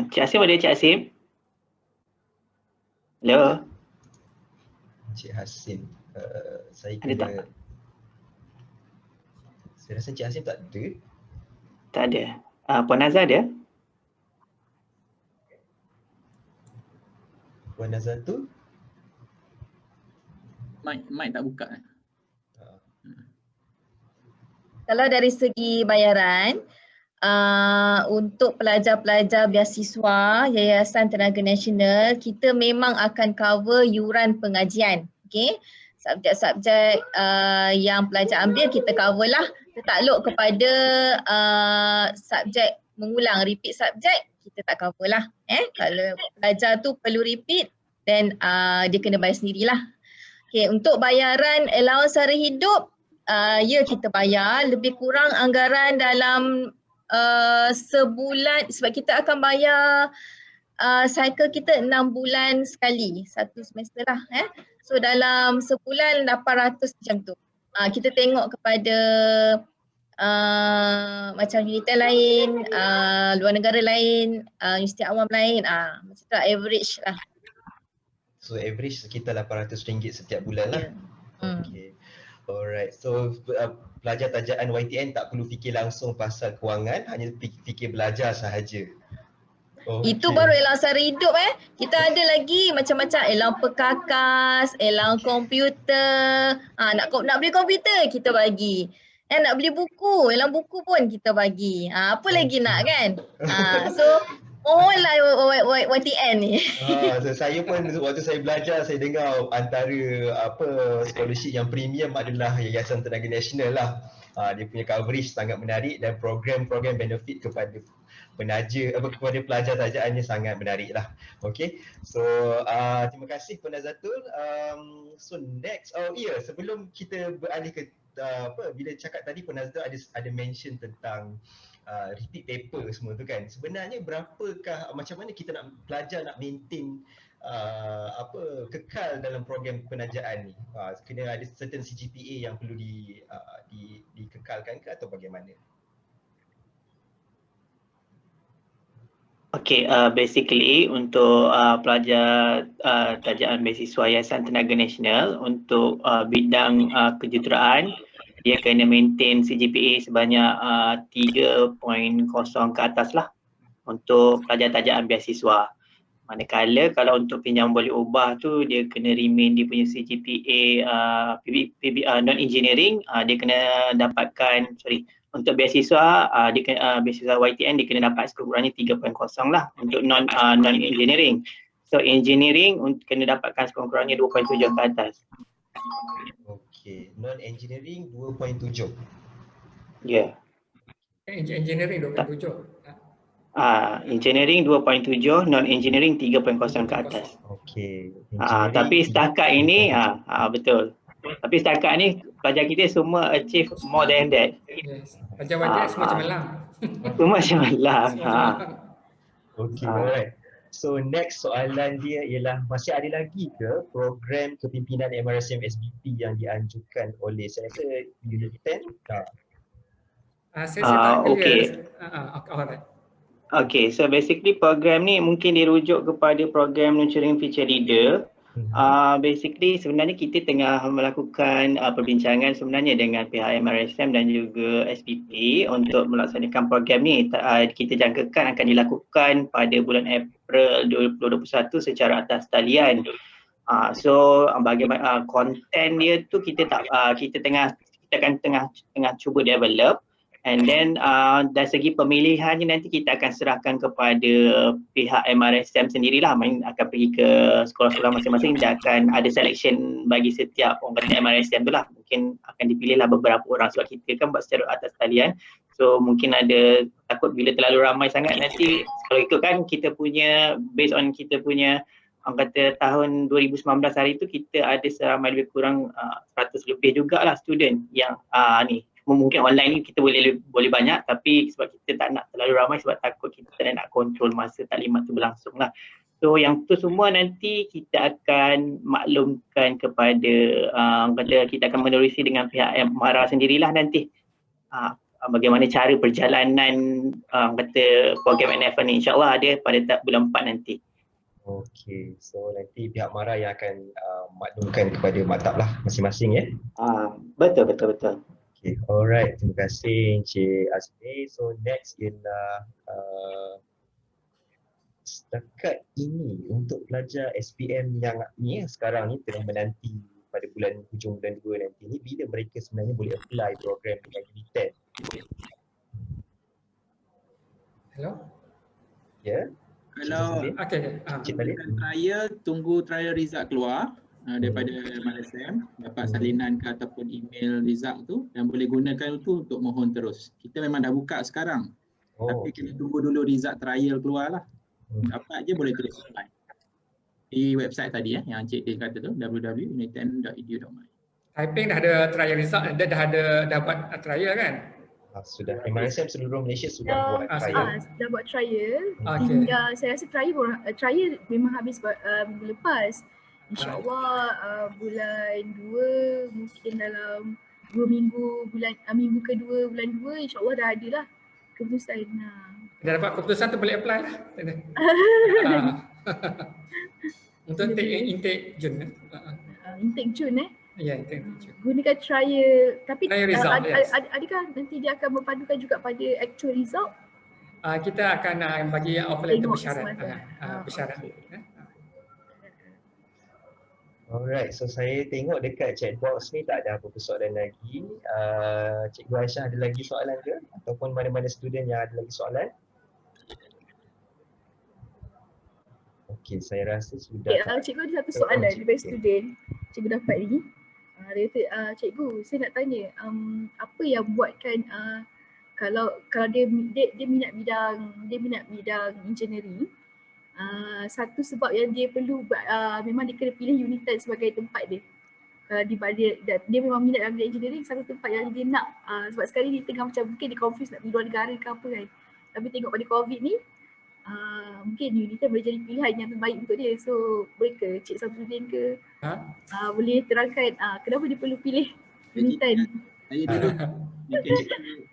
Cik Hasim ada, Cik Hasim? Hello? Cik Hasim, saya ada tak? Saya rasa Cik Hasim tak ada. Tak ada. Puan Nazar ada? Puan Nazar tu? Mic tak buka. Kalau dari segi bayaran, untuk pelajar-pelajar beasiswa Yayasan Tenaga Nasional, kita memang akan cover yuran pengajian. Okey. Subjek-subjek yang pelajar ambil kita cover lah. Tertakluk kepada subjek mengulang, repeat subjek, kita tak cover lah. Kalau pelajar tu perlu repeat, then dia kena bayar sendirilah. Okay, untuk bayaran allowance sara hidup, ya kita bayar lebih kurang anggaran dalam sebulan, sebab kita akan bayar cycle kita 6 bulan sekali, satu semester lah. So dalam sebulan 800 macam tu. Kita tengok kepada macam unit lain, luar negara lain, universiti awam lain, macam tu average lah. So average sekitar RM800 setiap bulan lah. Okay. Alright. So pelajar tajaan YTN tak perlu fikir langsung pasal kewangan, hanya fikir belajar sahaja. Itu baru allowance sara hidup. Kita ada lagi macam-macam allowance perkakas, allowance komputer. Nak beli komputer kita bagi. Nak beli buku, allowance buku pun kita bagi. Apa lagi nak kan? So lah YTN ni. So saya pun waktu saya belajar, saya dengar antara scholarship yang premium adalah Yayasan Tenaga Nasional lah. Dia punya coverage sangat menarik dan program-program benefit kepada kepada pelajar tajaannya sangat menarik lah. Okay, so terima kasih Puan Nazatul. So next, sebelum kita beralih ke bila cakap tadi Puan Nazatul ada mention tentang repeat paper semua tu kan. Sebenarnya berapakah, macam mana kita nak pelajar nak maintain kekal dalam program penajaan ni? Kena ada certain CGPA yang perlu dikekalkan ke atau bagaimana? Okay, basically untuk pelajar tajaan beasiswa Yayasan Tenaga Nasional untuk bidang kejuruteraan, dia kena maintain CGPA sebanyak 3.0 ke atas lah untuk pelajar tajaan beasiswa. Manakala kalau untuk pinjam boleh ubah tu dia kena remain dia punya CGPA non-engineering, dia kena dapatkan, untuk beasiswa dia kena, beasiswa YTN dia kena dapat sekurang-kurangnya 3.0 lah untuk non-engineering. So engineering kena dapatkan sekurang-kurangnya 2.7 ke atas. Okay, non-engineering 2.7. Ya. Engineering 2.7. Engineering 2.7, non-engineering 3.0 ke atas. Okay. Tapi setakat ini, betul. Tapi setakat ni pelajar kita semua achieve more than that. Yes. Pelajar YTN semua cemerlang. Semua cemerlang. Okay, alright. So next soalan dia ialah, masih ada lagi ke program kepimpinan MRSM SBP yang dianjurkan oleh, saya rasa Unit 10? Saya tak clear. Okay. Alright. Okay, so basically program ni mungkin dirujuk kepada program Nurturing Future Leader. Basically sebenarnya kita tengah melakukan perbincangan sebenarnya dengan pihak MRSM dan juga SPP untuk melaksanakan program ni. Kita jangkakan akan dilakukan pada bulan April 2021 secara atas talian. So bagaimana konten dia tu kita akan tengah cuba develop. And then dari segi pemilihannya nanti kita akan serahkan kepada pihak MRSM sendirilah, akan pergi ke sekolah-sekolah masing-masing dan akan ada selection bagi setiap orang kata MRSM tu lah. Mungkin akan dipilihlah beberapa orang sebab kita kan buat secara atas talian. So mungkin ada takut bila terlalu ramai sangat nanti, kalau ikut kan kita punya based on kita punya orang kata tahun 2019 hari tu kita ada seramai lebih kurang 100 lebih jugalah student yang ni. Mungkin online ni kita boleh banyak, tapi sebab kita tak nak terlalu ramai sebab takut kita tak nak kontrol masa taklimat tu berlangsung lah. So yang tu semua nanti kita akan maklumkan kepada kita akan menerusi dengan pihak MARA sendirilah nanti. Bagaimana cara perjalanan program NFA ni, insyaAllah ada pada bulan 4 nanti. Okay, so nanti pihak MARA yang akan maklumkan kepada maktab lah masing-masing ya? Betul. Okay, alright. Terima kasih Encik Azmi. So next ialah setakat ini untuk pelajar SPM yang ni sekarang ni tengah menanti pada hujung bulan 2 nanti ni, bila mereka sebenarnya boleh apply program dengan Unit 10? Hello? Ya? Kalau trial, tunggu trial result keluar daripada MRSM, dapat salinan ke ataupun email result tu dan boleh gunakan itu untuk mohon terus. Kita memang dah buka sekarang, tapi kena tunggu dulu result trial keluar lah. Dapat je boleh terus apply di website tadi yang Encik Din kata tu, www.unit10.edu.my. Typing dah ada trial result, dia dah buat trial kan? Sudah, MRSM seluruh Malaysia sudah buat trial. Dah buat trial. Tinggal saya rasa trial memang habis minggu lepas. InsyaAllah bulan 2 mungkin dalam 2 minggu, minggu kedua bulan 2 insyaAllah dah ada lah keputusan. Dah dapat keputusan tu boleh apply lah. Untuk intake Jun. Intake Jun Ya, intake Jun. Gunakan trial, tapi result, adakah nanti dia akan berpadukan juga pada actual result? Kita akan bagi offer letter bersyarat. Bersyarat. Alright, so saya tengok dekat chat box ni tak ada apa-apa soalan lagi. Cikgu Aisyah ada lagi soalan ke? Ataupun mana-mana student yang ada lagi soalan? Okey, saya rasa sudah. Cikgu ada satu soalan daripada student. Cikgu dapat ni. Dia kata, cikgu, saya nak tanya, apa yang buatkan kalau dia minat bidang engineering, satu sebab yang dia perlu memang dia kena pilih Unit 10 sebagai tempat dia. dia memang minat dalam bidang engineering, satu tempat yang dia nak, sebab sekarang dia tengah macam mungkin dia confuse nak pergi luar negara ke apa kan. Tapi tengok pada COVID ni, mungkin Uniten boleh jadi pilihan yang terbaik untuk dia. So boleh ke Cik Samsudin ke boleh terangkan kenapa dia perlu pilih Uniten? Saya dulu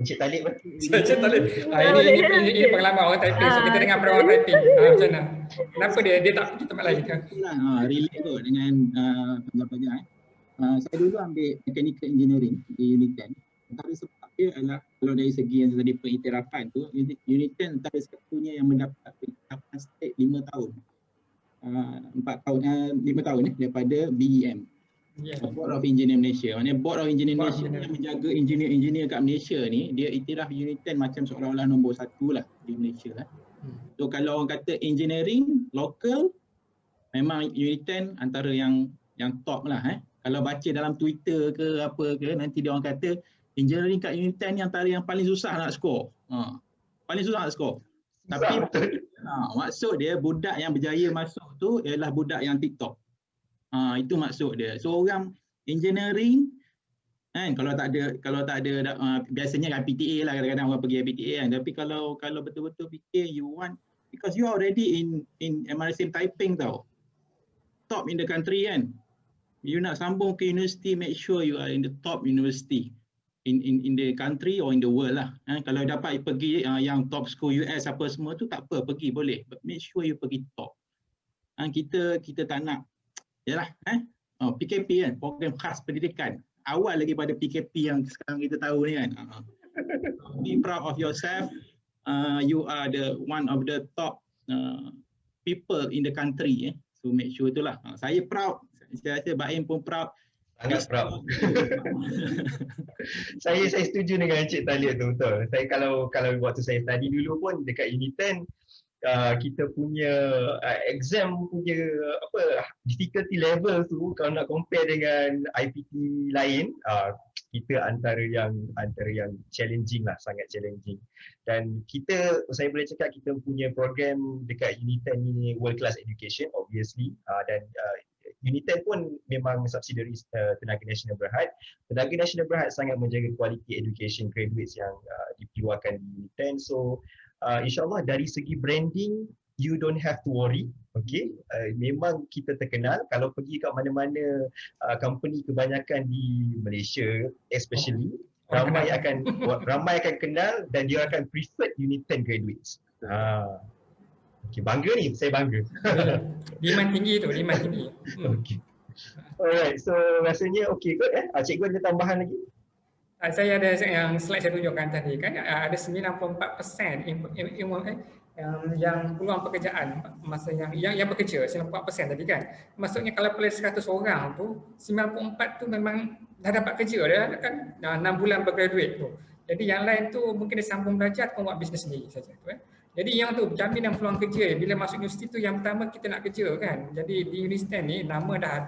Encik Talib kan? Encik Talib. Ini pengalaman orang typing. So kita dengar orang typing. Macam mana? Kenapa dia tak pergi tempat lain? Relate tu dengan pelajar-pelajar. Saya dulu ambil mechanical engineering di Uniten. Antara sebab dia adalah kalau dari segi yang tadi pengiktirafan tu, Uniten antara satunya yang mendapat pengiktirafan state 5 tahun. 5 tahun daripada BEM. Board of Engineer Malaysia. Maknanya Board of Engineer Malaysia yang menjaga engineer-engineer kat Malaysia ni, dia iktiraf Uniten macam seolah-olah nombor 1 lah di Malaysia. So kalau orang kata engineering local, memang Uniten antara yang top lah. Kalau baca dalam Twitter ke apa ke, nanti dia orang kata engineering kat Uniten ni antara yang paling susah nak score. Paling susah nak score. Tapi maksud dia budak yang berjaya masuk tu ialah budak yang TikTok. Itu maksud dia. So orang engineering kan kalau tak ada biasanya kan IPTA lah, kadang-kadang orang pergi IPTA kan, tapi kalau betul-betul fikir you want, because you are already in MRSM typing tau, top in the country kan, you nak sambung ke university, make sure you are in the top university in the country or in the world lah. Kalau dapat pergi yang top school US apa semua tu tak apa, pergi boleh, but make sure you pergi top. Kita tak nak yalah, PKP kan, program khas pendidikan. Awal lagi pada PKP yang sekarang kita tahu ni kan. Be proud of yourself. You are the one of the top people in the country. So make sure itulah. Saya proud. Saya rasa Baim pun proud. Sangat proud. saya setuju dengan Encik Talib tu, betul. Saya kalau waktu saya study dulu pun dekat Uniten, kita punya exam punya difficulty level tu kalau nak compare dengan IPT lain, kita antara yang challenging lah, sangat challenging. Dan saya boleh cakap kita punya program dekat Uniten ni world class education obviously, dan Uniten pun memang subsidiary Tenaga Nasional Berhad. Tenaga Nasional Berhad sangat menjaga quality education graduates yang dikeluarkan di Uniten. So InsyaAllah dari segi branding, you don't have to worry. Okay, memang kita terkenal. Kalau pergi kat mana-mana company kebanyakan di Malaysia especially, ramai akan kenal dan dia akan prefer Uniten graduates. Okay, bangga ni, saya bangga. Demand tinggi tu, demand tinggi. Okay. Alright, so rasanya okay kot Cikgu ada tambahan lagi? Saya ada yang slide saya tunjukkan tadi kan, ada 94% yang peluang pekerjaan masa yang bekerja, 94% tadi kan. Maksudnya kalau pilih 100 orang tu, 94 tu memang dah dapat kerja dah kan, 6 bulan bergraduate tu. Jadi yang lain tu mungkin dia sambung belajar atau buat bisnes sendiri saja tu. Jadi yang tu jaminan peluang kerja. Bila masuk universiti tu yang pertama kita nak kerja kan. Jadi di Unisten ni nama dah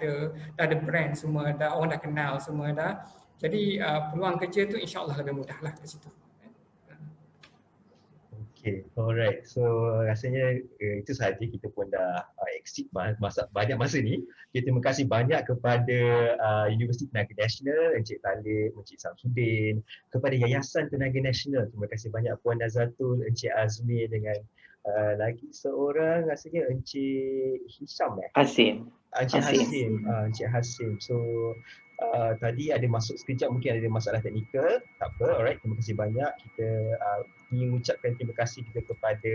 ada brand semua, orang dah kenal semua dah. Jadi peluang kerja tu insya-Allah lebih mudah lah ke situ. Okay, alright. So rasanya itu sahaja, kita pun dah exceed banyak masa ni. Terima kasih banyak kepada Universiti Tenaga Nasional, Encik Talib, Encik Samsudin, kepada Yayasan Tenaga Nasional. Terima kasih banyak Puan Nazatul, Encik Azmi dengan lagi seorang rasanya Encik Hisham Hasim. Encik Hasim. So tadi ada masuk sekejap, mungkin ada masalah teknikal, tak apa. Alright, terima kasih banyak. Kita ingin mengucapkan terima kasih juga kepada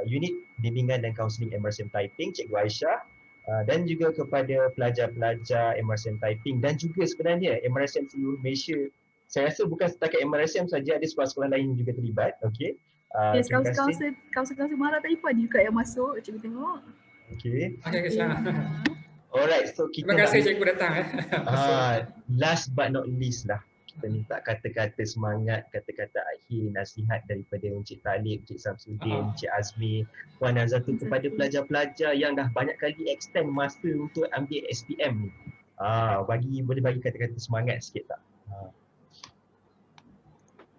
unit bimbingan dan kaunseling MRSM Typing, Cikgu Aisyah, dan juga kepada pelajar-pelajar MRSM Typing dan juga sebenarnya MRSM seluruh Malaysia. Saya rasa bukan setakat MRSM saja, ada sekolah-sekolah lain juga terlibat. Okey. Yes, kaunselor Mara tadi pun ada juga yang masuk, cikgu tengok. Okey. Alright, so kita terima kasih cikgu datang. Last but not least lah, kita minta kata-kata semangat, kata-kata akhir, nasihat daripada Encik Talib, Encik Samsudin, Encik Azmi, Puan Nazatul kepada pelajar-pelajar yang dah banyak kali extend masa untuk ambil SPM ni. Boleh bagi kata-kata semangat sikit tak?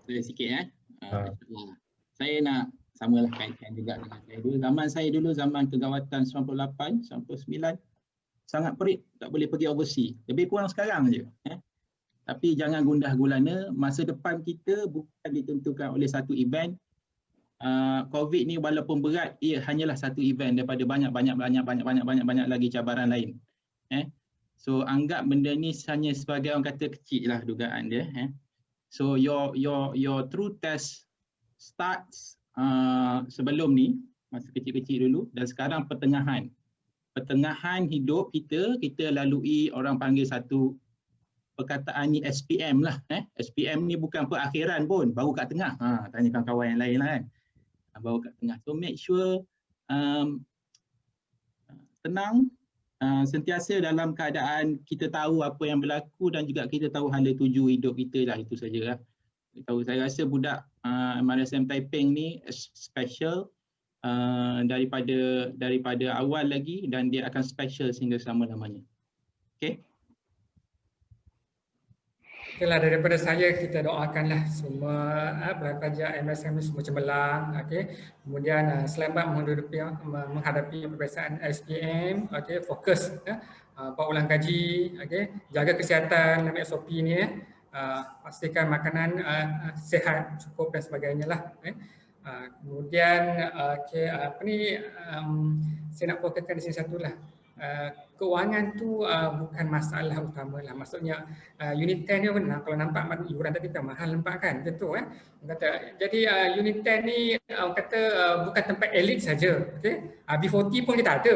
Saya sikit saya nak samalah kaitkan juga dengan saya dulu. Zaman kegawatan 98, 99, sangat perit, tak boleh pergi overseas. Lebih kurang sekarang je. Tapi jangan gundah gulana, masa depan kita bukan ditentukan oleh satu event. COVID ni walaupun berat, ia hanyalah satu event daripada banyak lagi cabaran lain. So anggap benda ni hanya sebagai orang kata kecil lah dugaan dia. So your true test starts sebelum ni, masa kecil-kecil dulu, dan sekarang pertengahan hidup kita lalui orang panggil satu perkataan ni SPM lah. SPM ni bukan perakhiran pun, baru kat tengah. Tanya kawan-kawan yang lain lah kan. Baru kat tengah. So make sure tenang, sentiasa dalam keadaan kita tahu apa yang berlaku dan juga kita tahu hala tuju hidup kita lah, itu sajalah. Saya rasa budak MRSM Taiping ni special daripada awal lagi, dan dia akan special sehingga selama-lamanya. Okay? Okeylah, daripada saya kita doakanlah semua pelajar MRSM semua cemerlang, kemudian selamat menghadapi peperiksaan SPM, fokus buat ulang kaji, jaga kesihatan dalam SOP ni, pastikan makanan sihat, cukup dan sebagainya lah. Kemudian saya nak fokuskan di sini satu lah. Kewangan tu bukan masalah utama lah. Maksudnya unit 10 ni benar, kalau nampak iuran tadi kan mahal nampak kan, betul kata. Jadi unit 10 ni kata bukan tempat elit saja. B40 pun kita ada,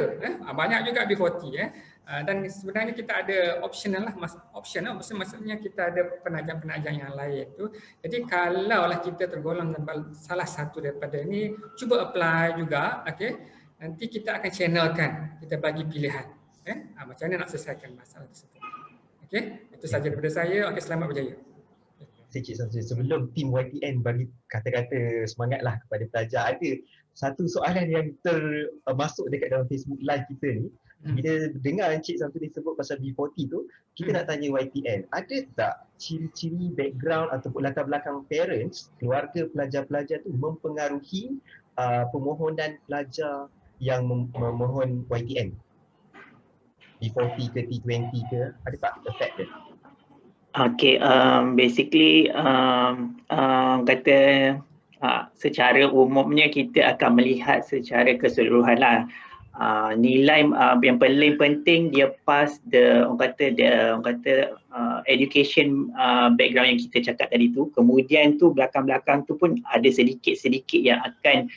banyak juga B40 dan sebenarnya kita ada optional lah, maksudnya kita ada penaja-penaja yang lain tu. Jadi kalaulah kita tergolong dalam salah satu daripada ini, cuba apply juga, nanti kita akan channelkan, kita bagi pilihan. Macam mana nak selesaikan masalah tersebut. Itu saja daripada saya. Selamat berjaya. Cik Samsul, sebelum tim YTN bagi kata-kata semangatlah kepada pelajar, ada satu soalan yang termasuk dekat dalam Facebook Live kita ni. Bila dengar Cik Samsul disebut pasal B40 tu, kita nak tanya YTN, ada tak ciri-ciri background ataupun latar belakang parents, keluarga pelajar-pelajar tu mempengaruhi permohonan pelajar yang memohon YTN? B40 ke T20 ke, ada tak effect dia? Basically kata secara umumnya kita akan melihat secara keseluruhan lah. Nilai yang paling penting dia pass education background yang kita cakap tadi tu. Kemudian tu belakang-belakang tu pun ada sedikit-sedikit yang akan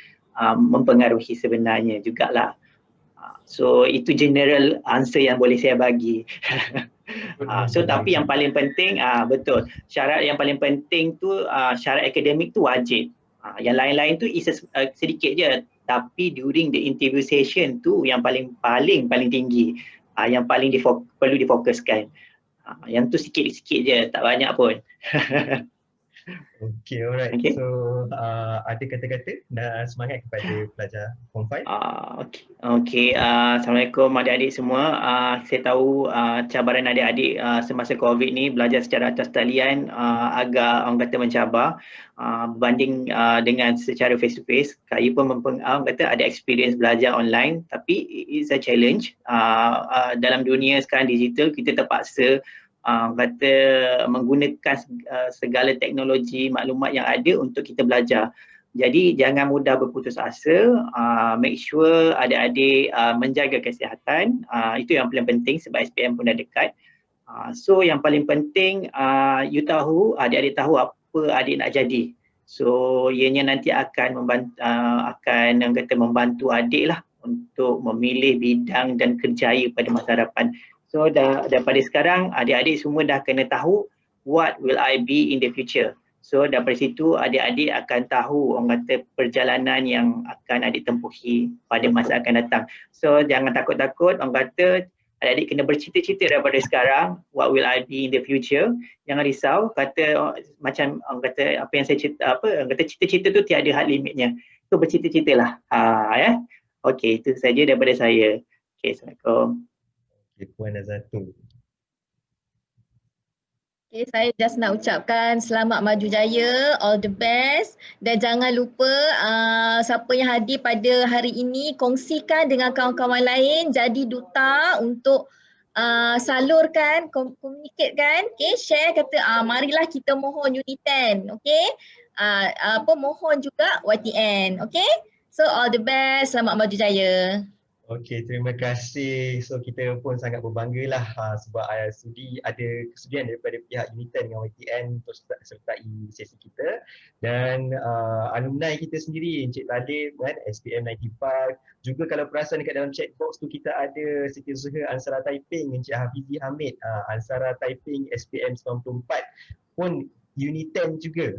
mempengaruhi sebenarnya jugalah. So itu general answer yang boleh saya bagi. Tapi yang paling penting, betul, syarat yang paling penting tu syarat akademik tu wajib. Yang lain-lain tu sedikit je, tapi during the interview session tu yang paling tinggi, yang paling perlu difokuskan. Yang tu sikit-sikit je, tak banyak pun. Okay, alright. So ada kata-kata dan semangat kepada pelajar Form 5? Assalamualaikum adik-adik semua. Saya tahu cabaran adik-adik semasa COVID ni, belajar secara atas talian agak orang kata mencabar berbanding dengan secara face to face. Saya pun ada experience belajar online, tapi it's a challenge. Dalam dunia sekarang digital, kita terpaksa menggunakan segala teknologi maklumat yang ada untuk kita belajar. Jadi jangan mudah berputus asa, make sure adik-adik menjaga kesihatan, itu yang paling penting sebab SPM pun dah dekat. So yang paling penting adik-adik tahu apa adik nak jadi. So ianya nanti akan membantu adik lah untuk memilih bidang dan kerjaya pada masa hadapan. So daripada sekarang adik-adik semua dah kena tahu what will I be in the future. So daripada situ adik-adik akan tahu orang kata perjalanan yang akan adik tempuhi pada masa akan datang. So jangan takut-takut, orang kata adik-adik kena bercita-cita daripada sekarang what will I be in the future. Jangan risau, kata macam orang kata apa yang saya cerita, orang kata cita-cita tu tiada had limitnya. So bercita-citalah. Okey, itu saja daripada saya. Okey, Assalamualaikum. Puan Nazatul. Saya just nak ucapkan selamat maju jaya, all the best, dan jangan lupa siapa yang hadir pada hari ini kongsikan dengan kawan-kawan lain, jadi duta untuk salurkan, communicate kan, okay, share kata marilah kita mohon Unit 10, okay. Mohon juga YTN, okay. So all the best, selamat maju jaya. Okey, terima kasih. So kita pun sangat berbanggalah sebab sudi ada kesudian daripada pihak Unit 10 dengan YTN untuk sertai sesi kita, dan alumni kita sendiri, Encik Talib kan, SPM 95. Juga kalau perasan dekat dalam chat box tu kita ada Setiausaha Ansara Typing Encik Hafizi Hamid, Ansara Typing SPM 94 pun Unit 10 juga.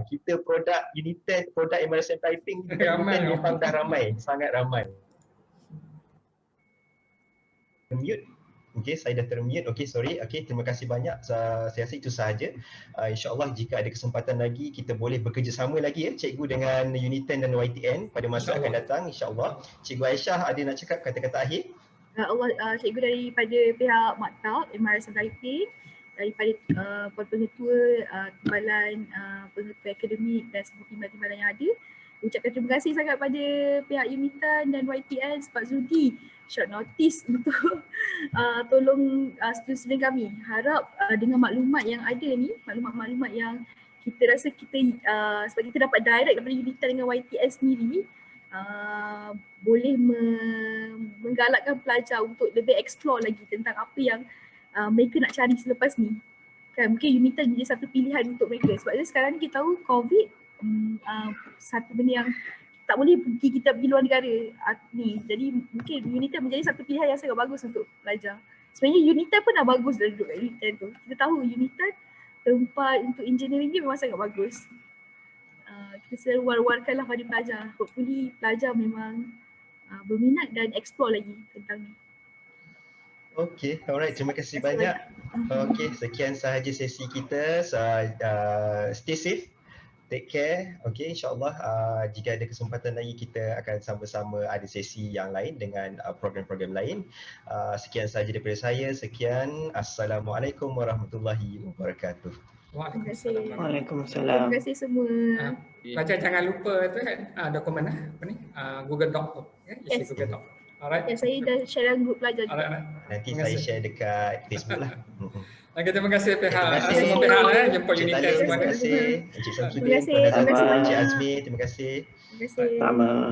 Kita produk Unit 10, produk MRSM Typing kita Unit 10 memang dah ramai, sangat ramai. Mute. Okey, saya dah termute. Okey, sorry. Okey, terima kasih banyak. Saya rasa itu sahaja. InsyaAllah jika ada kesempatan lagi kita boleh bekerjasama lagi cikgu dengan Unit 10 dan YTN pada masa akan datang, insyaAllah. Cikgu Aisyah ada nak cakap kata-kata akhir? Cikgu daripada pihak Maktab MRSM Typing, daripada pengetua, timbalan pengetua akademik dan semua timbalan-timbalan yang ada, ucapkan terima kasih sangat pada pihak Unitan dan YTN sebab sudi short notice untuk tolong student-student kami. Harap dengan maklumat yang ada ni, maklumat-maklumat yang kita rasa kita sebab kita dapat direct daripada Unitan dengan YTN sendiri, boleh menggalakkan pelajar untuk lebih explore lagi tentang apa yang mereka nak cari selepas ni. Kan mungkin Unitan menjadi satu pilihan untuk mereka. Sebab sekarang ni kita tahu COVID satu benda yang tak boleh kita pergi luar negara ni. Jadi mungkin Unitan menjadi satu pilihan yang sangat bagus untuk pelajar. Sebenarnya Unitan pun dah bagus dah duduk kat Unitan tu. Kita tahu Unitan tempat untuk engineering ni memang sangat bagus. Kita selalu war-warkanlah pada pelajar. Hopefully pelajar memang berminat dan explore lagi tentang ni. Okey, alright, terima kasih banyak. Okey, sekian sahaja sesi kita. Stay safe. Take care. Okay, insyaAllah jika ada kesempatan lagi kita akan sama-sama ada sesi yang lain dengan program-program lain. Sekian sahaja daripada saya. Sekian. Assalamualaikum warahmatullahi wabarakatuh. Waalaikumsalam. Waalaikumsalam. Terima kasih semua. Pelajar jangan lupa tu dokumen apa ni? Google Doc tu. Isi Google Doc. Alright. Ya, saya dah share dalam grup pelajar juga. Nanti saya share dekat Facebook lah. Okey, terima kasih pihak semua pihak jemput Unit 10 semua. Terima kasih. Encik Samsudin, Terima kasih. Encik Azmi, terima kasih. Terima kasih. Sama.